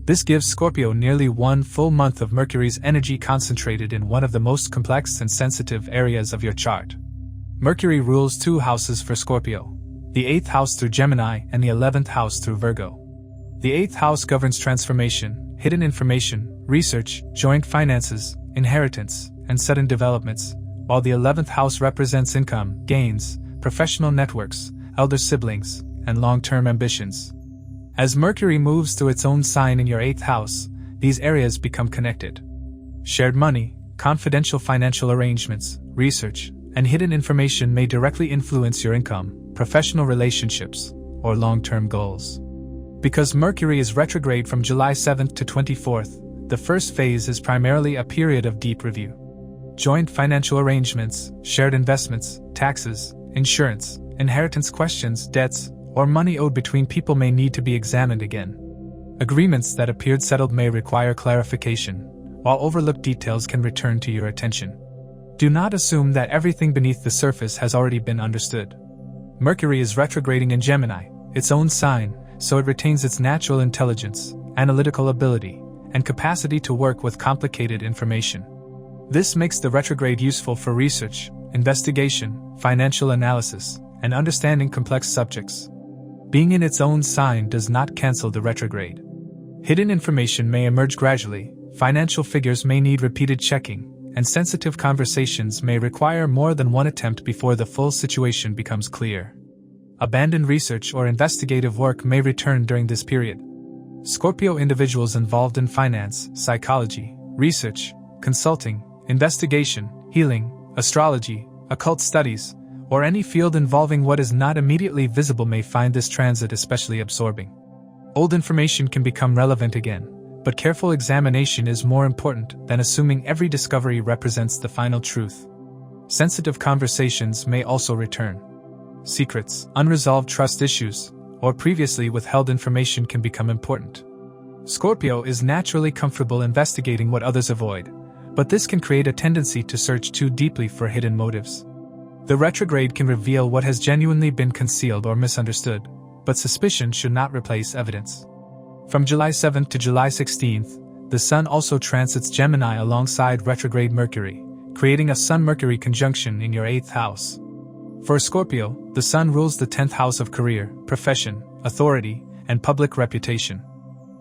This gives Scorpio nearly 1 full month of Mercury's energy concentrated in one of the most complex and sensitive areas of your chart. Mercury rules 2 houses for Scorpio, the 8th house through Gemini and the 11th house through Virgo. The 8th house governs transformation, hidden information, research, joint finances, inheritance, and sudden developments, while the 11th house represents income, gains, professional networks, elder siblings, and long-term ambitions. As Mercury moves through its own sign in your 8th house, these areas become connected. Shared money, confidential financial arrangements, research, and hidden information may directly influence your income, professional relationships, or long-term goals. Because Mercury is retrograde from July 7th to 24th, the first phase is primarily a period of deep review. Joint financial arrangements, shared investments, taxes, insurance, inheritance questions, debts, or money owed between people may need to be examined again. Agreements that appeared settled may require clarification, while overlooked details can return to your attention. Do not assume that everything beneath the surface has already been understood. Mercury is retrograding in Gemini, its own sign, so it retains its natural intelligence, analytical ability, and capacity to work with complicated information. This makes the retrograde useful for research, investigation, financial analysis, and understanding complex subjects. Being in its own sign does not cancel the retrograde. Hidden information may emerge gradually, financial figures may need repeated checking, and sensitive conversations may require more than one attempt before the full situation becomes clear. Abandoned research or investigative work may return during this period. Scorpio individuals involved in finance, psychology, research, consulting, investigation, healing, astrology, occult studies, or any field involving what is not immediately visible may find this transit especially absorbing. Old information can become relevant again, but careful examination is more important than assuming every discovery represents the final truth. Sensitive conversations may also return. Secrets, unresolved trust issues, or previously withheld information can become important. Scorpio is naturally comfortable investigating what others avoid, but this can create a tendency to search too deeply for hidden motives. The retrograde can reveal what has genuinely been concealed or misunderstood, but suspicion should not replace evidence. From July 7th to July 16th, the Sun also transits Gemini alongside retrograde Mercury, creating a Sun-Mercury conjunction in your 8th house. For Scorpio, the Sun rules the 10th house of career, profession, authority, and public reputation.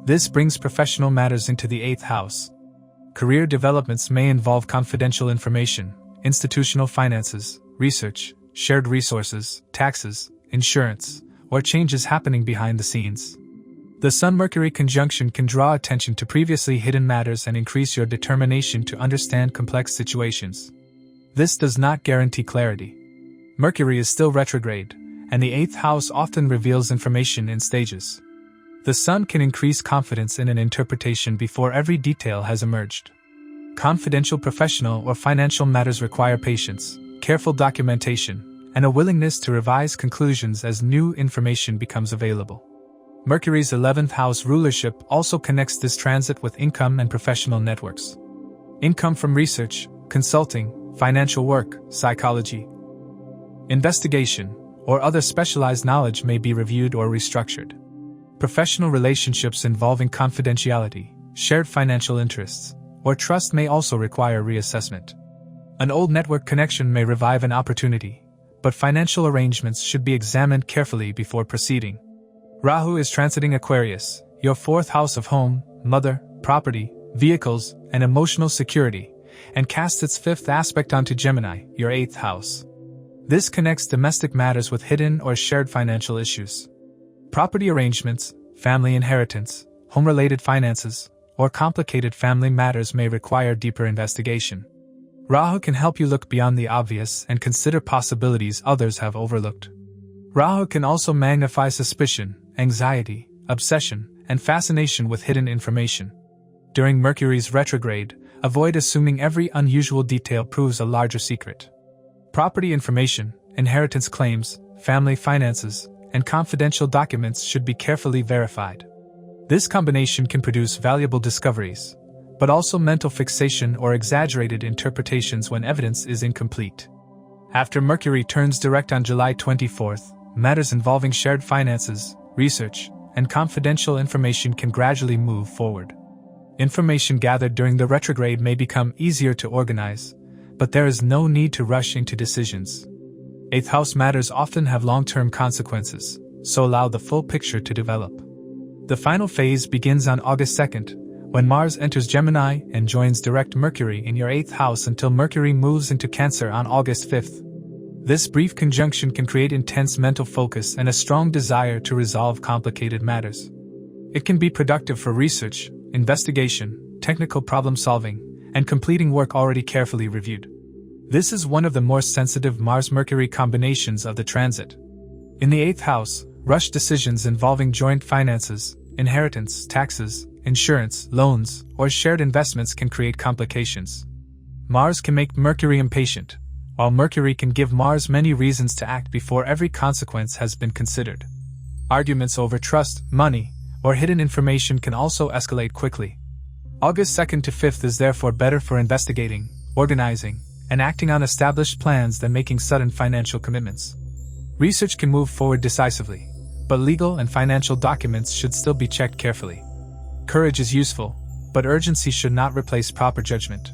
This brings professional matters into the 8th house. Career developments may involve confidential information, institutional finances, research, shared resources, taxes, insurance, or changes happening behind the scenes. The Sun-Mercury conjunction can draw attention to previously hidden matters and increase your determination to understand complex situations. This does not guarantee clarity. Mercury is still retrograde, and the 8th house often reveals information in stages. The Sun can increase confidence in an interpretation before every detail has emerged. Confidential professional or financial matters require patience, careful documentation, and a willingness to revise conclusions as new information becomes available. Mercury's 11th house rulership also connects this transit with income and professional networks. Income from research, consulting, financial work, psychology, investigation, or other specialized knowledge may be reviewed or restructured. Professional relationships involving confidentiality, shared financial interests, or trust may also require reassessment. An old network connection may revive an opportunity, but financial arrangements should be examined carefully before proceeding. Rahu is transiting Aquarius, your 4th house of home, mother, property, vehicles, and emotional security, and casts its 5th aspect onto Gemini, your 8th house. This connects domestic matters with hidden or shared financial issues. Property arrangements, family inheritance, home-related finances, or complicated family matters may require deeper investigation. Rahu can help you look beyond the obvious and consider possibilities others have overlooked. Rahu can also magnify suspicion, anxiety, obsession, and fascination with hidden information. During Mercury's retrograde, avoid assuming every unusual detail proves a larger secret. Property information, inheritance claims, family finances, and confidential documents should be carefully verified. This combination can produce valuable discoveries, but also mental fixation or exaggerated interpretations when evidence is incomplete. After Mercury turns direct on July 24th, matters involving shared finances, research, and confidential information can gradually move forward. Information gathered during the retrograde may become easier to organize, but there is no need to rush into decisions. 8th house matters often have long-term consequences, so allow the full picture to develop. The final phase begins on August 2nd, when Mars enters Gemini and joins direct Mercury in your 8th house until Mercury moves into Cancer on August 5th. This brief conjunction can create intense mental focus and a strong desire to resolve complicated matters. It can be productive for research, investigation, technical problem solving, and completing work already carefully reviewed. This is one of the more sensitive Mars-Mercury combinations of the transit. In the 8th house, rushed decisions involving joint finances, inheritance, taxes, insurance, loans, or shared investments can create complications. Mars can make Mercury impatient, while Mercury can give Mars many reasons to act before every consequence has been considered. Arguments over trust, money, or hidden information can also escalate quickly. August 2nd to 5th is therefore better for investigating, organizing, and acting on established plans than making sudden financial commitments. Research can move forward decisively, but legal and financial documents should still be checked carefully. Courage is useful, but urgency should not replace proper judgment.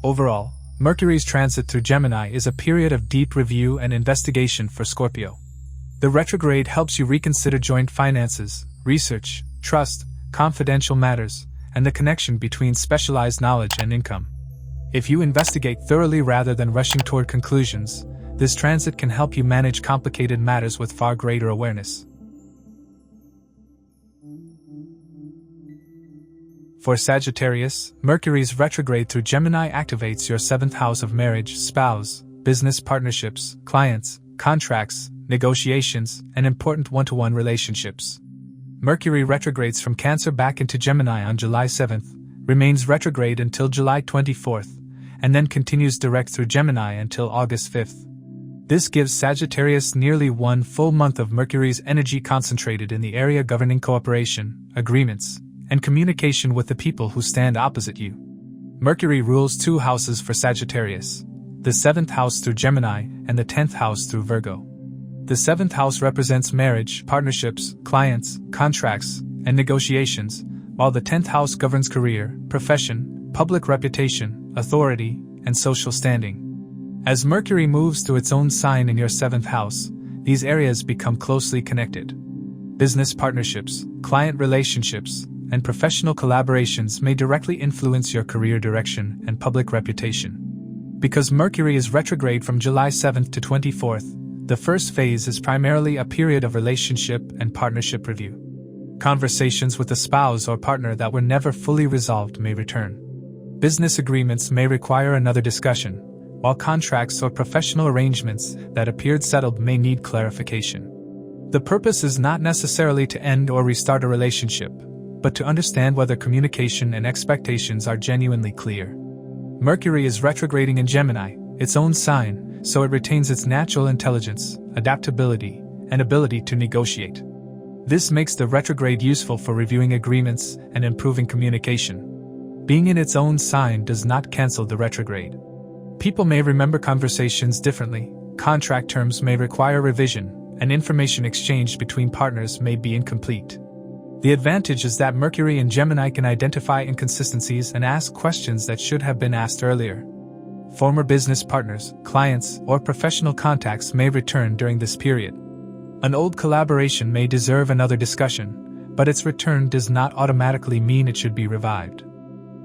Overall, Mercury's transit through Gemini is a period of deep review and investigation for Scorpio. The retrograde helps you reconsider joint finances, research, trust, confidential matters, and the connection between specialized knowledge and income. If you investigate thoroughly rather than rushing toward conclusions, this transit can help you manage complicated matters with far greater awareness. For Sagittarius, Mercury's retrograde through Gemini activates your 7th house of marriage, spouse, business partnerships, clients, contracts, negotiations, and important one-to-one relationships. Mercury retrogrades from Cancer back into Gemini on July 7th, remains retrograde until July 24th, and then continues direct through Gemini until August 5th. This gives Sagittarius nearly 1 full month of Mercury's energy concentrated in the area governing cooperation, agreements, and communication with the people who stand opposite you. Mercury rules 2 houses for Sagittarius, the 7th house through Gemini and the 10th house through Virgo. The 7th house represents marriage, partnerships, clients, contracts, and negotiations, while the 10th house governs career, profession, public reputation, authority, and social standing. As Mercury moves to its own sign in your 7th house, these areas become closely connected. Business partnerships, client relationships, and professional collaborations may directly influence your career direction and public reputation. Because Mercury is retrograde from July 7th to 24th, the first phase is primarily a period of relationship and partnership review. Conversations with a spouse or partner that were never fully resolved may return. Business agreements may require another discussion, while contracts or professional arrangements that appeared settled may need clarification. The purpose is not necessarily to end or restart a relationship, but to understand whether communication and expectations are genuinely clear. Mercury is retrograding in Gemini, its own sign, so it retains its natural intelligence, adaptability, and ability to negotiate. This makes the retrograde useful for reviewing agreements and improving communication. Being in its own sign does not cancel the retrograde. People may remember conversations differently, contract terms may require revision, and information exchanged between partners may be incomplete. The advantage is that Mercury in Gemini can identify inconsistencies and ask questions that should have been asked earlier. Former business partners, clients, or professional contacts may return during this period. An old collaboration may deserve another discussion, but its return does not automatically mean it should be revived.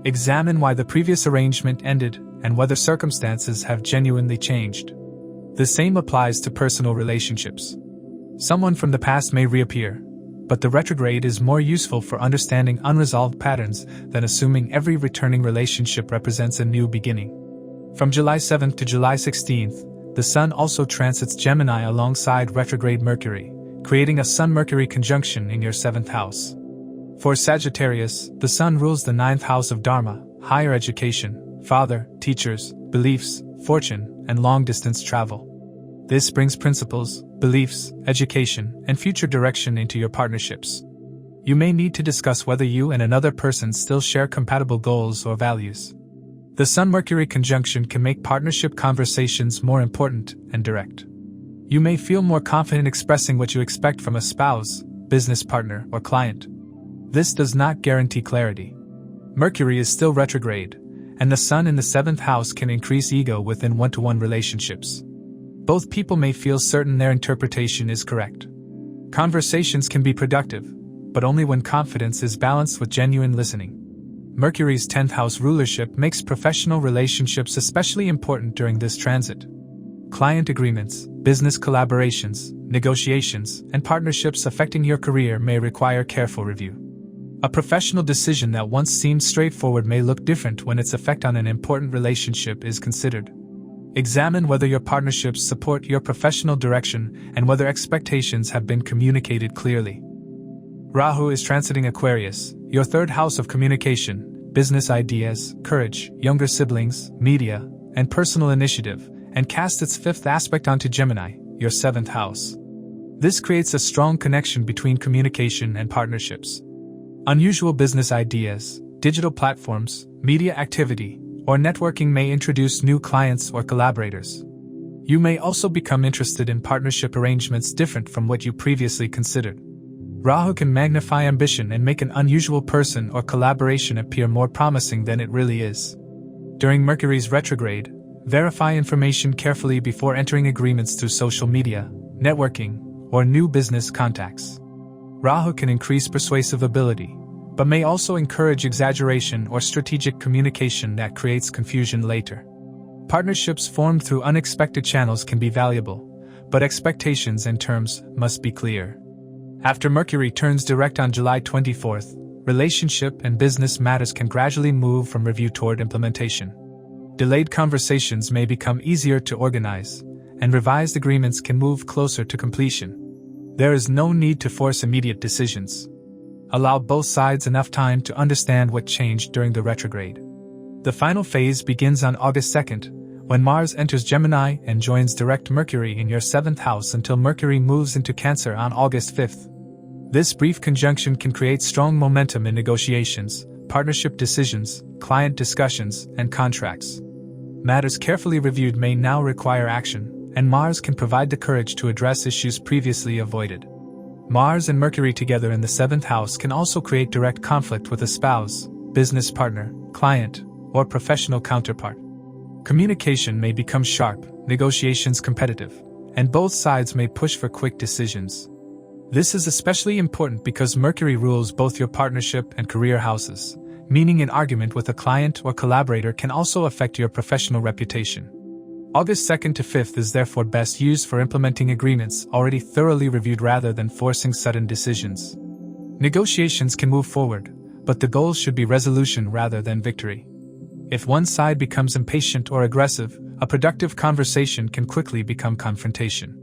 Examine why the previous arrangement ended and whether circumstances have genuinely changed. The same applies to personal relationships. Someone from the past may reappear, but the retrograde is more useful for understanding unresolved patterns than assuming every returning relationship represents a new beginning. From July 7th to July 16th, the Sun also transits Gemini alongside retrograde Mercury, creating a Sun-Mercury conjunction in your 7th house. For Sagittarius, the Sun rules the 9th house of Dharma, higher education, father, teachers, beliefs, fortune, and long-distance travel. This brings principles, beliefs, education, and future direction into your partnerships. You may need to discuss whether you and another person still share compatible goals or values. The Sun-Mercury conjunction can make partnership conversations more important and direct. You may feel more confident expressing what you expect from a spouse, business partner, or client. This does not guarantee clarity. Mercury is still retrograde, and the Sun in the 7th house can increase ego within one-to-one relationships. Both people may feel certain their interpretation is correct. Conversations can be productive, but only when confidence is balanced with genuine listening. Mercury's 10th house rulership makes professional relationships especially important during this transit. Client agreements, business collaborations, negotiations, and partnerships affecting your career may require careful review. A professional decision that once seemed straightforward may look different when its effect on an important relationship is considered. Examine whether your partnerships support your professional direction and whether expectations have been communicated clearly. Rahu is transiting Aquarius, your 3rd house of communication, business ideas, courage, younger siblings, media, and personal initiative, and casts its 5th aspect onto Gemini, your 7th house. This creates a strong connection between communication and partnerships. Unusual business ideas, digital platforms, media activity, or networking may introduce new clients or collaborators. You may also become interested in partnership arrangements different from what you previously considered. Rahu can magnify ambition and make an unusual person or collaboration appear more promising than it really is. During Mercury's retrograde, verify information carefully before entering agreements through social media, networking, or new business contacts. Rahu can increase persuasive ability, but may also encourage exaggeration or strategic communication that creates confusion later. Partnerships formed through unexpected channels can be valuable, but expectations and terms must be clear. After Mercury turns direct on July 24th, relationship and business matters can gradually move from review toward implementation. Delayed conversations may become easier to organize, and revised agreements can move closer to completion. There is no need to force immediate decisions. Allow both sides enough time to understand what changed during the retrograde. The final phase begins on August 2nd, when Mars enters Gemini and joins direct Mercury in your 7th house until Mercury moves into Cancer on August 5th. This brief conjunction can create strong momentum in negotiations, partnership decisions, client discussions, and contracts. Matters carefully reviewed may now require action, and Mars can provide the courage to address issues previously avoided. Mars and Mercury together in the 7th house can also create direct conflict with a spouse, business partner, client, or professional counterpart. Communication may become sharp, negotiations competitive, and both sides may push for quick decisions. This is especially important because Mercury rules both your partnership and career houses, meaning an argument with a client or collaborator can also affect your professional reputation. August 2nd to 5th is therefore best used for implementing agreements already thoroughly reviewed rather than forcing sudden decisions. Negotiations can move forward, but the goal should be resolution rather than victory. If one side becomes impatient or aggressive, a productive conversation can quickly become confrontation.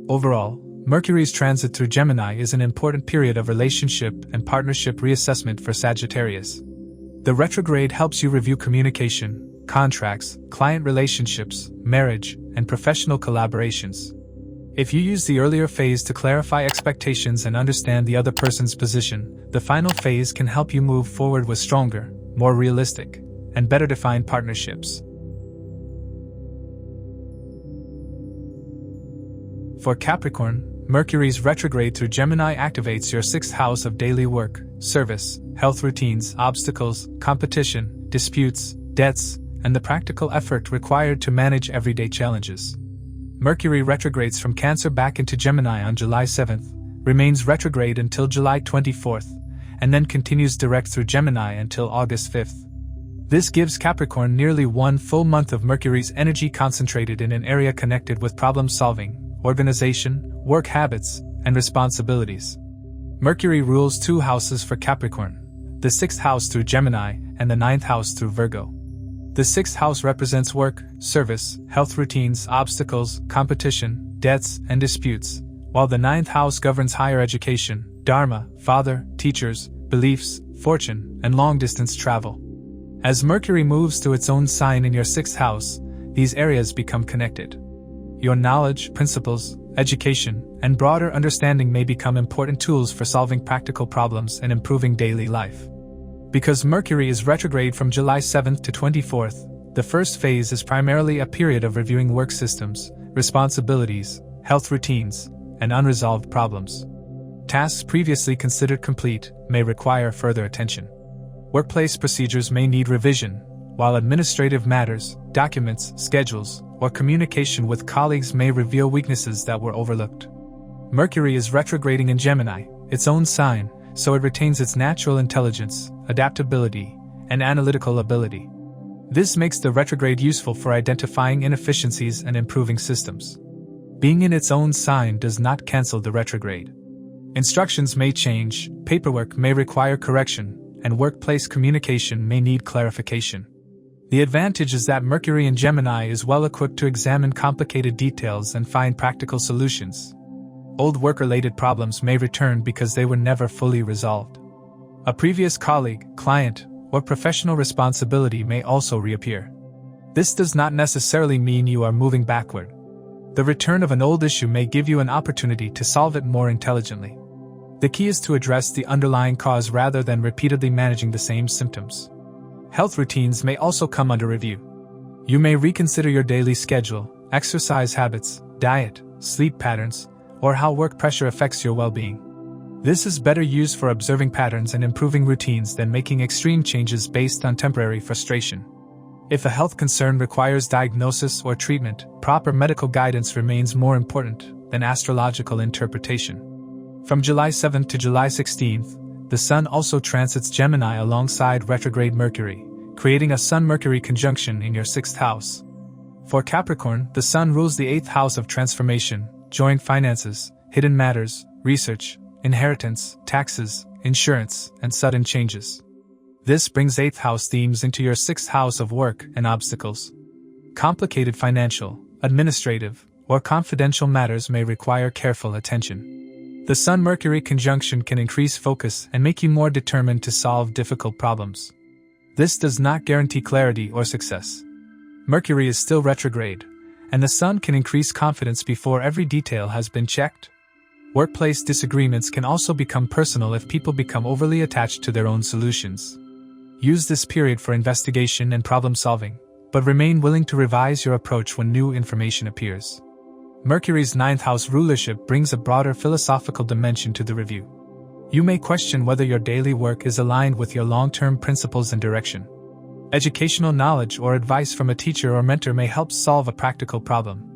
Overall, Mercury's transit through Gemini is an important period of relationship and partnership reassessment for Sagittarius. The retrograde helps you review communication, contracts, client relationships, marriage, and professional collaborations. If you use the earlier phase to clarify expectations and understand the other person's position, the final phase can help you move forward with stronger, more realistic, and better defined partnerships. For Capricorn, Mercury's retrograde through Gemini activates your 6th house of daily work, service, health routines, obstacles, competition, disputes, debts, and the practical effort required to manage everyday challenges. Mercury retrogrades from Cancer back into Gemini on July 7th, remains retrograde until July 24th, and then continues direct through Gemini until August 5th. This gives Capricorn nearly 1 full month of Mercury's energy concentrated in an area connected with problem-solving, organization, work habits, and responsibilities. Mercury rules 2 houses for Capricorn, the 6th house through Gemini and the 9th house through Virgo. The 6th house represents work, service, health routines, obstacles, competition, debts, and disputes, while the 9th house governs higher education, dharma, father, teachers, beliefs, fortune, and long-distance travel. As Mercury moves to its own sign in your 6th house, these areas become connected. your knowledge, principles, education, and broader understanding may become important tools for solving practical problems and improving daily life. Because Mercury is retrograde from July 7th to 24th, the first phase is primarily a period of reviewing work systems, responsibilities, health routines, and unresolved problems. Tasks previously considered complete may require further attention. Workplace procedures may need revision, while administrative matters, documents, schedules, or communication with colleagues may reveal weaknesses that were overlooked. Mercury is retrograding in Gemini, its own sign, so it retains its natural intelligence, adaptability, and analytical ability. This makes the retrograde useful for identifying inefficiencies and improving systems. Being in its own sign does not cancel the retrograde. Instructions may change, paperwork may require correction, and workplace communication may need clarification. The advantage is that Mercury in Gemini is well equipped to examine complicated details and find practical solutions. Old work-related problems may return because they were never fully resolved. A previous colleague, client, or professional responsibility may also reappear. This does not necessarily mean you are moving backward. The return of an old issue may give you an opportunity to solve it more intelligently. The key is to address the underlying cause rather than repeatedly managing the same symptoms. Health routines may also come under review. You may reconsider your daily schedule, exercise habits, diet, sleep patterns, or how work pressure affects your well-being. This is better used for observing patterns and improving routines than making extreme changes based on temporary frustration. If a health concern requires diagnosis or treatment, proper medical guidance remains more important than astrological interpretation. From July 7th to July 16th, the Sun also transits Gemini alongside retrograde Mercury, creating a Sun-Mercury conjunction in your 6th house. For Capricorn, the Sun rules the 8th house of transformation, joint finances, hidden matters, research, inheritance, taxes, insurance, and sudden changes. This brings 8th house themes into your 6th house of work and obstacles. Complicated financial, administrative, or confidential matters may require careful attention. The Sun-Mercury conjunction can increase focus and make you more determined to solve difficult problems. This does not guarantee clarity or success. Mercury is still retrograde, and the Sun can increase confidence before every detail has been checked. Workplace disagreements can also become personal if people become overly attached to their own solutions. Use this period for investigation and problem solving, but remain willing to revise your approach when new information appears. Mercury's 9th house rulership brings a broader philosophical dimension to the review. You may question whether your daily work is aligned with your long-term principles and direction. Educational knowledge or advice from a teacher or mentor may help solve a practical problem.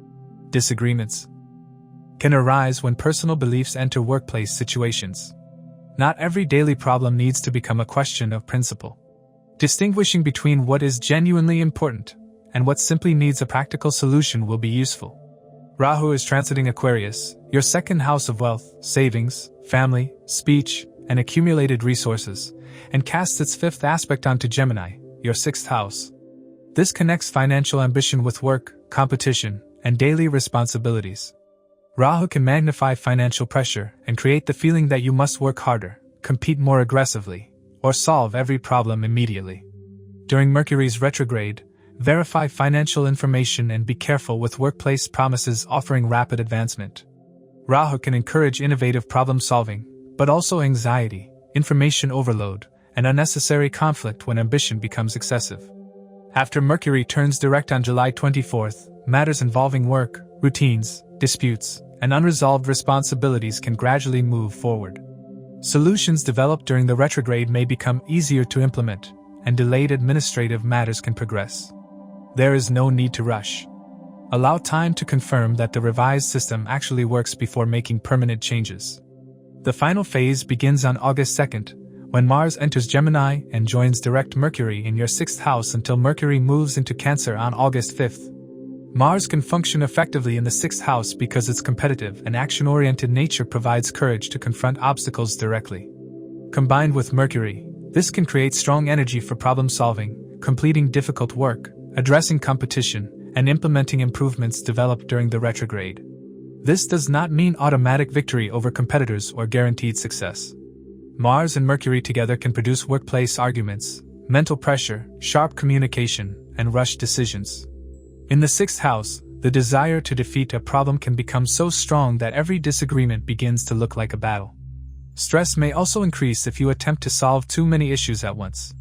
Disagreements can arise when personal beliefs enter workplace situations. Not every daily problem needs to become a question of principle. Distinguishing between what is genuinely important and what simply needs a practical solution will be useful. Rahu is transiting Aquarius, your 2nd house of wealth, savings, family, speech, and accumulated resources, and casts its 5th aspect onto Gemini, your 6th house. This connects financial ambition with work, competition, and daily responsibilities. Rahu can magnify financial pressure and create the feeling that you must work harder, compete more aggressively, or solve every problem immediately. During Mercury's retrograde, verify financial information and be careful with workplace promises offering rapid advancement. Rahu can encourage innovative problem solving, but also anxiety, information overload, and unnecessary conflict when ambition becomes excessive. After Mercury turns direct on July 24th, matters involving work, routines, disputes, and unresolved responsibilities can gradually move forward. Solutions developed during the retrograde may become easier to implement, and delayed administrative matters can progress. There is no need to rush. Allow time to confirm that the revised system actually works before making permanent changes. The final phase begins on August 2nd, when Mars enters Gemini and joins direct Mercury in your 6th house until Mercury moves into Cancer on August 5th. Mars can function effectively in the 6th house because its competitive and action-oriented nature provides courage to confront obstacles directly. Combined with Mercury, this can create strong energy for problem-solving, completing difficult work, addressing competition, and implementing improvements developed during the retrograde. This does not mean automatic victory over competitors or guaranteed success. Mars and Mercury together can produce workplace arguments, mental pressure, sharp communication, and rushed decisions. In the 6th house, the desire to defeat a problem can become so strong that every disagreement begins to look like a battle. Stress may also increase if you attempt to solve too many issues at once.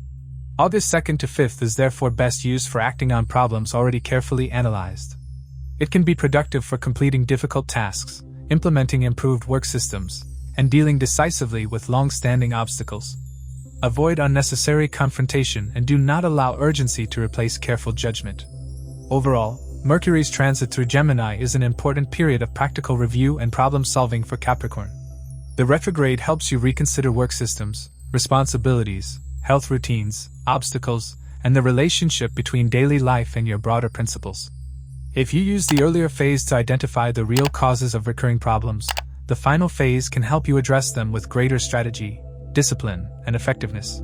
August 2nd to 5th is therefore best used for acting on problems already carefully analyzed. It can be productive for completing difficult tasks, implementing improved work systems, and dealing decisively with long-standing obstacles. Avoid unnecessary confrontation and do not allow urgency to replace careful judgment. Overall, Mercury's transit through Gemini is an important period of practical review and problem-solving for Capricorn. The retrograde helps you reconsider work systems, responsibilities, health routines, obstacles, and the relationship between daily life and your broader principles. If you use the earlier phase to identify the real causes of recurring problems, the final phase can help you address them with greater strategy, discipline, and effectiveness.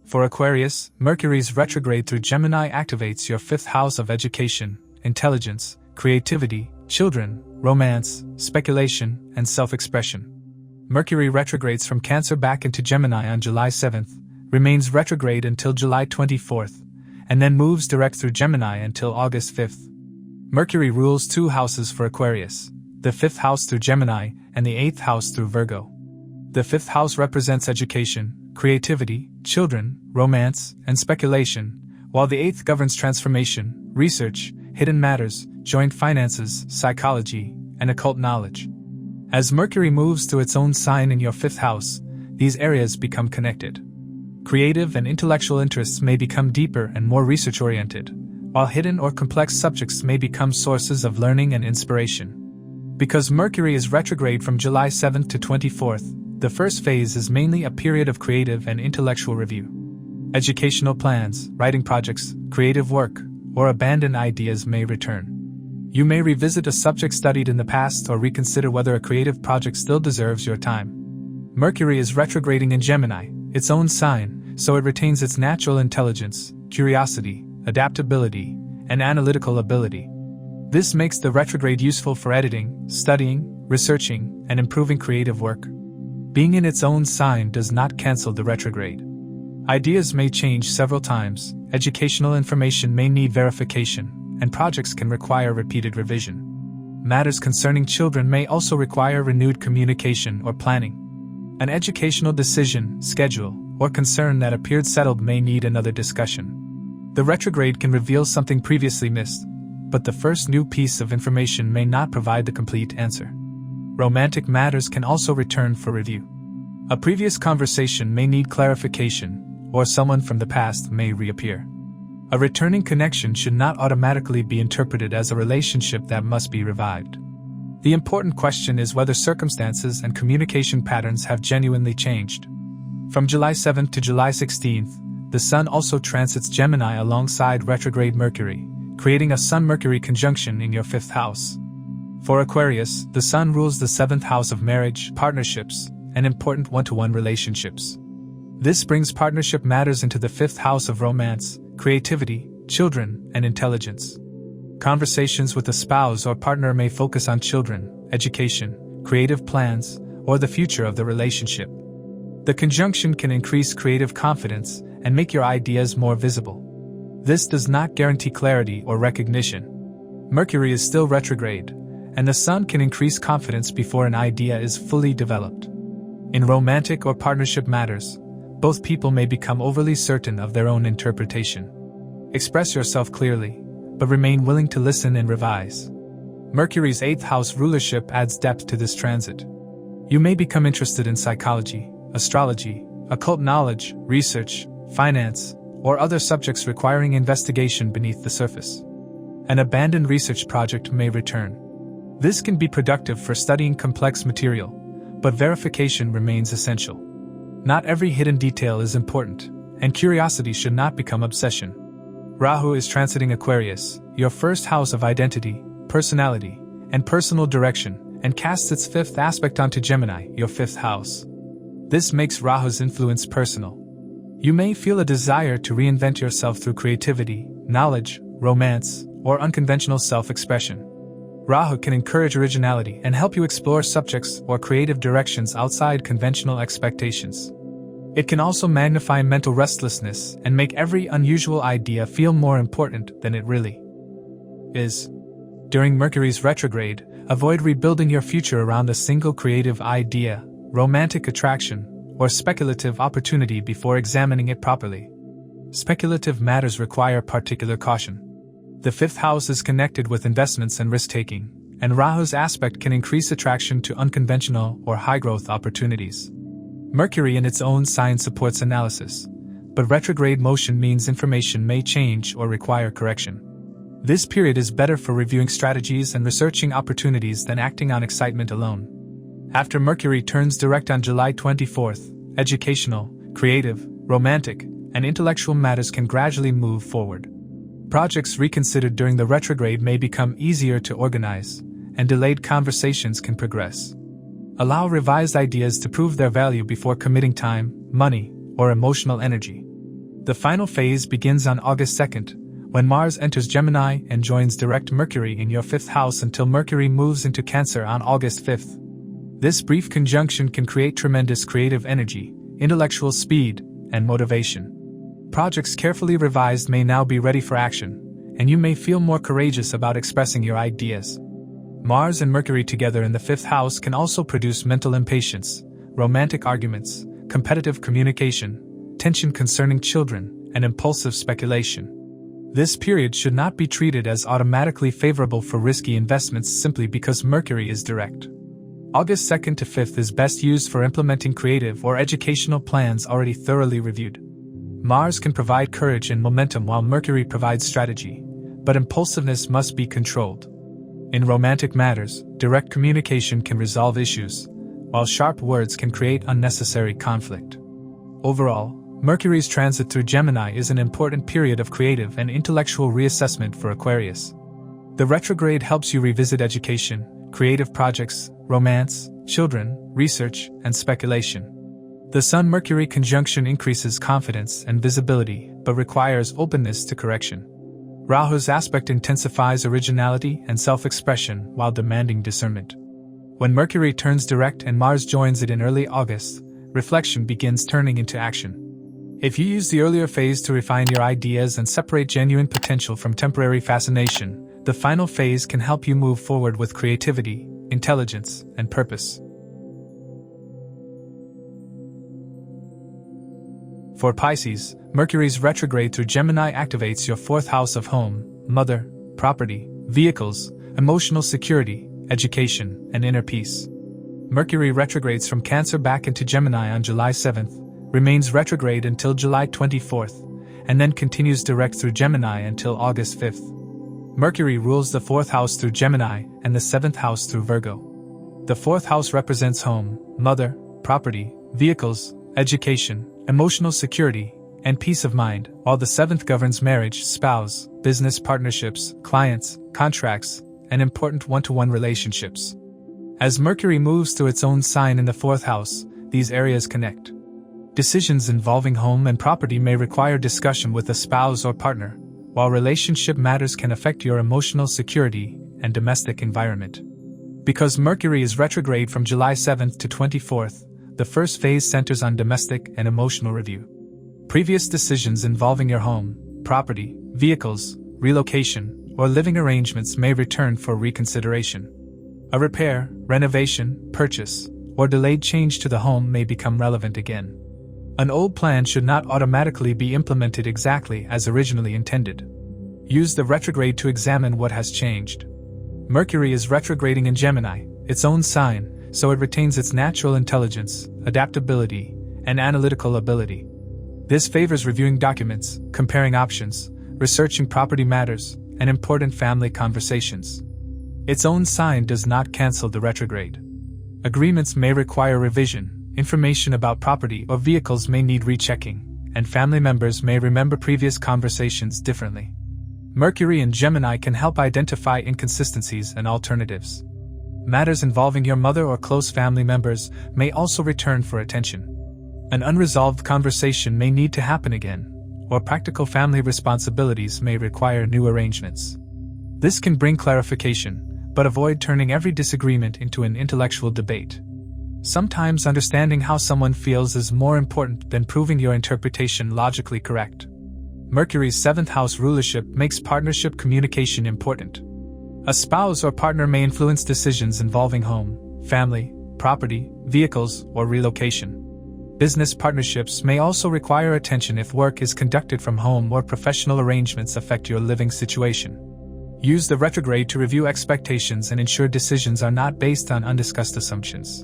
For Aquarius, Mercury's retrograde through Gemini activates your 5th house of education, intelligence, creativity, children, romance, speculation, and self-expression. Mercury retrogrades from Cancer back into Gemini on July 7th, remains retrograde until July 24th, and then moves direct through Gemini until August 5th. Mercury rules 2 houses for Aquarius, the 5th house through Gemini and the 8th house through Virgo. The 5th house represents education, creativity, children, romance, and speculation, while the 8th governs transformation, research, hidden matters, joint finances, psychology, and occult knowledge. As Mercury moves to its own sign in your 5th house, these areas become connected. Creative and intellectual interests may become deeper and more research-oriented, while hidden or complex subjects may become sources of learning and inspiration. Because Mercury is retrograde from July 7th to 24th, the first phase is mainly a period of creative and intellectual review. Educational plans, writing projects, creative work, or abandoned ideas may return. You may revisit a subject studied in the past or reconsider whether a creative project still deserves your time. Mercury is retrograding in Gemini, its own sign, so it retains its natural intelligence, curiosity, adaptability, and analytical ability. This makes the retrograde useful for editing, studying, researching, and improving creative work. Being in its own sign does not cancel the retrograde. Ideas may change several times, educational information may need verification, and projects can require repeated revision. Matters concerning children may also require renewed communication or planning. An educational decision, schedule, or concern that appeared settled may need another discussion. The retrograde can reveal something previously missed, but the first new piece of information may not provide the complete answer. Romantic matters can also return for review. A previous conversation may need clarification, or someone from the past may reappear. A returning connection should not automatically be interpreted as a relationship that must be revived. The important question is whether circumstances and communication patterns have genuinely changed. From July 7th to July 16th, the Sun also transits Gemini alongside retrograde Mercury, creating a Sun-Mercury conjunction in your 5th house. For Aquarius, the Sun rules the 7th house of marriage, partnerships, and important one-to-one relationships. This brings partnership matters into the 5th house of romance, creativity, children, and intelligence. Conversations with a spouse or partner may focus on children, education, creative plans, or the future of the relationship. The conjunction can increase creative confidence and make your ideas more visible. This does not guarantee clarity or recognition. Mercury is still retrograde, and the Sun can increase confidence before an idea is fully developed. In romantic or partnership matters, both people may become overly certain of their own interpretation. Express yourself clearly, but remain willing to listen and revise. Mercury's 8th house rulership adds depth to this transit. You may become interested in psychology, astrology, occult knowledge, research, finance, or other subjects requiring investigation beneath the surface. An abandoned research project may return. This can be productive for studying complex material, but verification remains essential. Not every hidden detail is important, and curiosity should not become obsession. Rahu is transiting Aquarius, your 1st house of identity, personality, and personal direction, and casts its 5th aspect onto Gemini, your 5th house. This makes Rahu's influence personal. You may feel a desire to reinvent yourself through creativity, knowledge, romance, or unconventional self-expression. Rahu can encourage originality and help you explore subjects or creative directions outside conventional expectations. It can also magnify mental restlessness and make every unusual idea feel more important than it really is. During Mercury's retrograde, avoid rebuilding your future around a single creative idea, romantic attraction, or speculative opportunity before examining it properly. Speculative matters require particular caution. The fifth house is connected with investments and risk-taking, and Rahu's aspect can increase attraction to unconventional or high-growth opportunities. Mercury in its own sign supports analysis, but retrograde motion means information may change or require correction. This period is better for reviewing strategies and researching opportunities than acting on excitement alone. After Mercury turns direct on July 24th, educational, creative, romantic, and intellectual matters can gradually move forward. Projects reconsidered during the retrograde may become easier to organize, and delayed conversations can progress. Allow revised ideas to prove their value before committing time, money, or emotional energy. The final phase begins on August 2nd, when Mars enters Gemini and joins direct Mercury in your fifth house until Mercury moves into Cancer on August 5th. This brief conjunction can create tremendous creative energy, intellectual speed, and motivation. Projects carefully revised may now be ready for action, and you may feel more courageous about expressing your ideas. Mars and Mercury together in the fifth house can also produce mental impatience, romantic arguments, competitive communication, tension concerning children, and impulsive speculation. This period should not be treated as automatically favorable for risky investments simply because Mercury is direct. August 2nd to 5th is best used for implementing creative or educational plans already thoroughly reviewed. Mars can provide courage and momentum while Mercury provides strategy, but impulsiveness must be controlled. In romantic matters, direct communication can resolve issues, while sharp words can create unnecessary conflict. Overall, Mercury's transit through Gemini is an important period of creative and intellectual reassessment for Aquarius. The retrograde helps you revisit education, creative projects, romance, children, research, and speculation. The Sun-Mercury conjunction increases confidence and visibility, but requires openness to correction. Rahu's aspect intensifies originality and self-expression while demanding discernment. When Mercury turns direct and Mars joins it in early August, reflection begins turning into action. If you use the earlier phase to refine your ideas and separate genuine potential from temporary fascination, the final phase can help you move forward with creativity, intelligence, and purpose. For Pisces, Mercury's retrograde through Gemini activates your fourth house of home, mother, property, vehicles, emotional security, education, and inner peace. Mercury retrogrades from Cancer back into Gemini on July 7th, remains retrograde until July 24th, and then continues direct through Gemini until August 5th. Mercury rules the fourth house through Gemini and the seventh house through Virgo. The fourth house represents home, mother, property, vehicles, education, emotional security, and peace of mind, while the seventh governs marriage, spouse, business partnerships, clients, contracts, and important one-to-one relationships. As Mercury moves through its own sign in the fourth house, these areas connect. Decisions involving home and property may require discussion with a spouse or partner, while relationship matters can affect your emotional security and domestic environment. Because Mercury is retrograde from July 7th to 24th, the first phase centers on domestic and emotional review. Previous decisions involving your home, property, vehicles, relocation, or living arrangements may return for reconsideration. A repair, renovation, purchase, or delayed change to the home may become relevant again. An old plan should not automatically be implemented exactly as originally intended. Use the retrograde to examine what has changed. Mercury is retrograding in Gemini, its own sign, so it retains its natural intelligence, adaptability, and analytical ability. This favors reviewing documents, comparing options, researching property matters, and important family conversations. Its own sign does not cancel the retrograde. Agreements may require revision, information about property or vehicles may need rechecking, and family members may remember previous conversations differently. Mercury in Gemini can help identify inconsistencies and alternatives. Matters involving your mother or close family members may also return for attention. An unresolved conversation may need to happen again, or practical family responsibilities may require new arrangements. This can bring clarification, but avoid turning every disagreement into an intellectual debate. Sometimes understanding how someone feels is more important than proving your interpretation logically correct. Mercury's 7th house rulership makes partnership communication important. A spouse or partner may influence decisions involving home, family, property, vehicles, or relocation. Business partnerships may also require attention if work is conducted from home or professional arrangements affect your living situation. Use the retrograde to review expectations and ensure decisions are not based on undiscussed assumptions.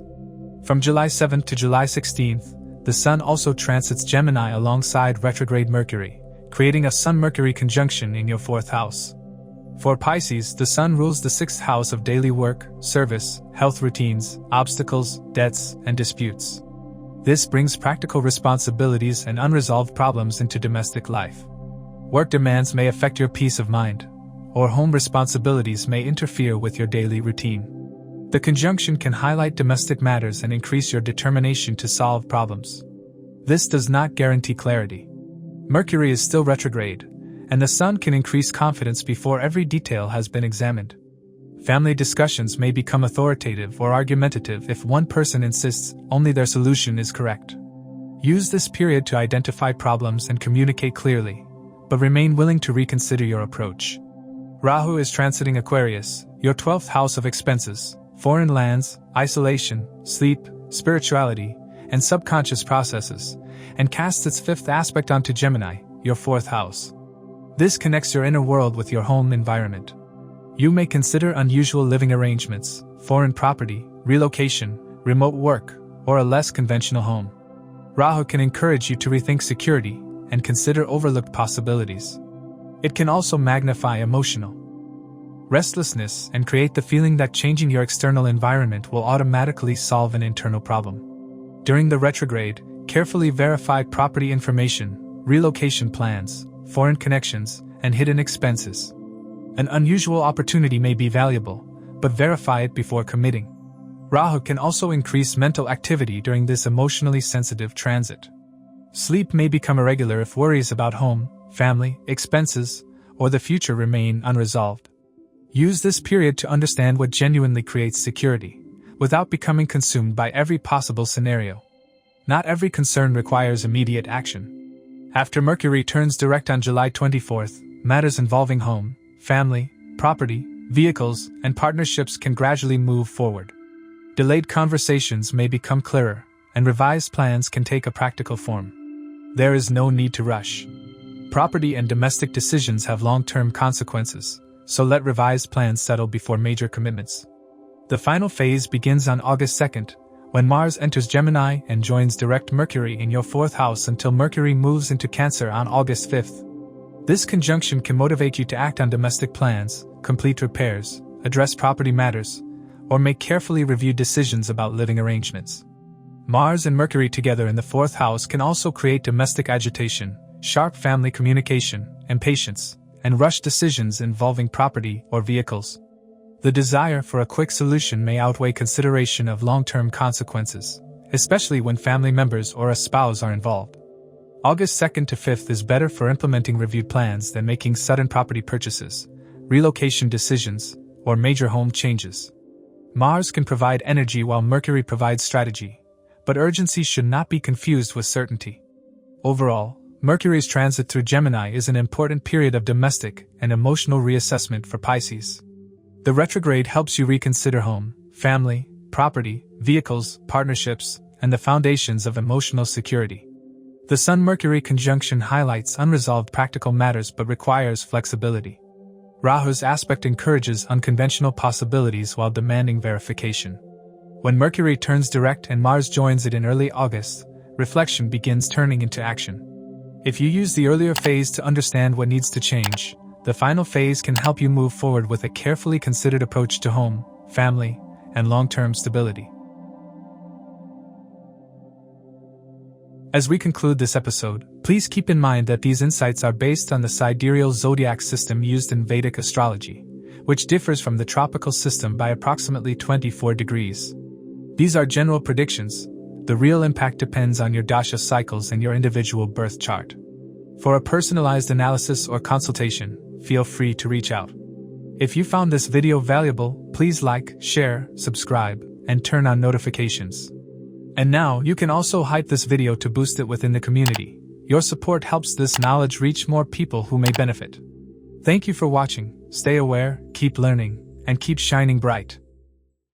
From July 7th to July 16th, the Sun also transits Gemini alongside retrograde Mercury, creating a Sun-Mercury conjunction in your 4th house. For Pisces, the Sun rules the 6th house of daily work, service, health routines, obstacles, debts, and disputes. This brings practical responsibilities and unresolved problems into domestic life. Work demands may affect your peace of mind, or home responsibilities may interfere with your daily routine. The conjunction can highlight domestic matters and increase your determination to solve problems. This does not guarantee clarity. Mercury is still retrograde, and the Sun can increase confidence before every detail has been examined. Family discussions may become authoritative or argumentative if one person insists only their solution is correct. Use this period to identify problems and communicate clearly, but remain willing to reconsider your approach. Rahu is transiting Aquarius, your 12th house of expenses, foreign lands, isolation, sleep, spirituality, and subconscious processes, and casts its 5th aspect onto Gemini, your 4th house. This connects your inner world with your home environment. You may consider unusual living arrangements, foreign property, relocation, remote work, or a less conventional home. Rahu can encourage you to rethink security and consider overlooked possibilities. It can also magnify emotional restlessness and create the feeling that changing your external environment will automatically solve an internal problem. During the retrograde, carefully verify property information, relocation plans, foreign connections, and hidden expenses. An unusual opportunity may be valuable, but verify it before committing. Rahu can also increase mental activity during this emotionally sensitive transit. Sleep may become irregular if worries about home, family, expenses, or the future remain unresolved. Use this period to understand what genuinely creates security, without becoming consumed by every possible scenario. Not every concern requires immediate action. After Mercury turns direct on July 24th, matters involving home, family, property, vehicles, and partnerships can gradually move forward. Delayed conversations may become clearer, and revised plans can take a practical form. There is no need to rush. Property and domestic decisions have long-term consequences, so let revised plans settle before major commitments. The final phase begins on August 2nd, when Mars enters Gemini and joins direct Mercury in your 4th house until Mercury moves into Cancer on August 5th. This conjunction can motivate you to act on domestic plans, complete repairs, address property matters, or make carefully reviewed decisions about living arrangements. Mars and Mercury together in the 4th house can also create domestic agitation, sharp family communication, impatience, and rushed decisions involving property or vehicles. The desire for a quick solution may outweigh consideration of long-term consequences, especially when family members or a spouse are involved. August 2nd to 5th is better for implementing reviewed plans than making sudden property purchases, relocation decisions, or major home changes. Mars can provide energy while Mercury provides strategy, but urgency should not be confused with certainty. Overall, Mercury's transit through Gemini is an important period of domestic and emotional reassessment for Pisces. The retrograde helps you reconsider home, family, property, vehicles, partnerships, and the foundations of emotional security. The Sun-Mercury conjunction highlights unresolved practical matters but requires flexibility. Rahu's aspect encourages unconventional possibilities while demanding verification. When Mercury turns direct and Mars joins it in early August, reflection begins turning into action. If you use the earlier phase to understand what needs to change, the final phase can help you move forward with a carefully considered approach to home, family, and long-term stability. As we conclude this episode, please keep in mind that these insights are based on the Sidereal zodiac system used in Vedic astrology, which differs from the tropical system by approximately 24 degrees. These are general predictions. The real impact depends on your dasha cycles and your individual birth chart. For a personalized analysis or consultation, feel free to reach out. If you found this video valuable, please like, share, subscribe, and turn on notifications. And now, you can also hype this video to boost it within the community. Your support helps this knowledge reach more people who may benefit. Thank you for watching. Stay aware, keep learning, and keep shining bright.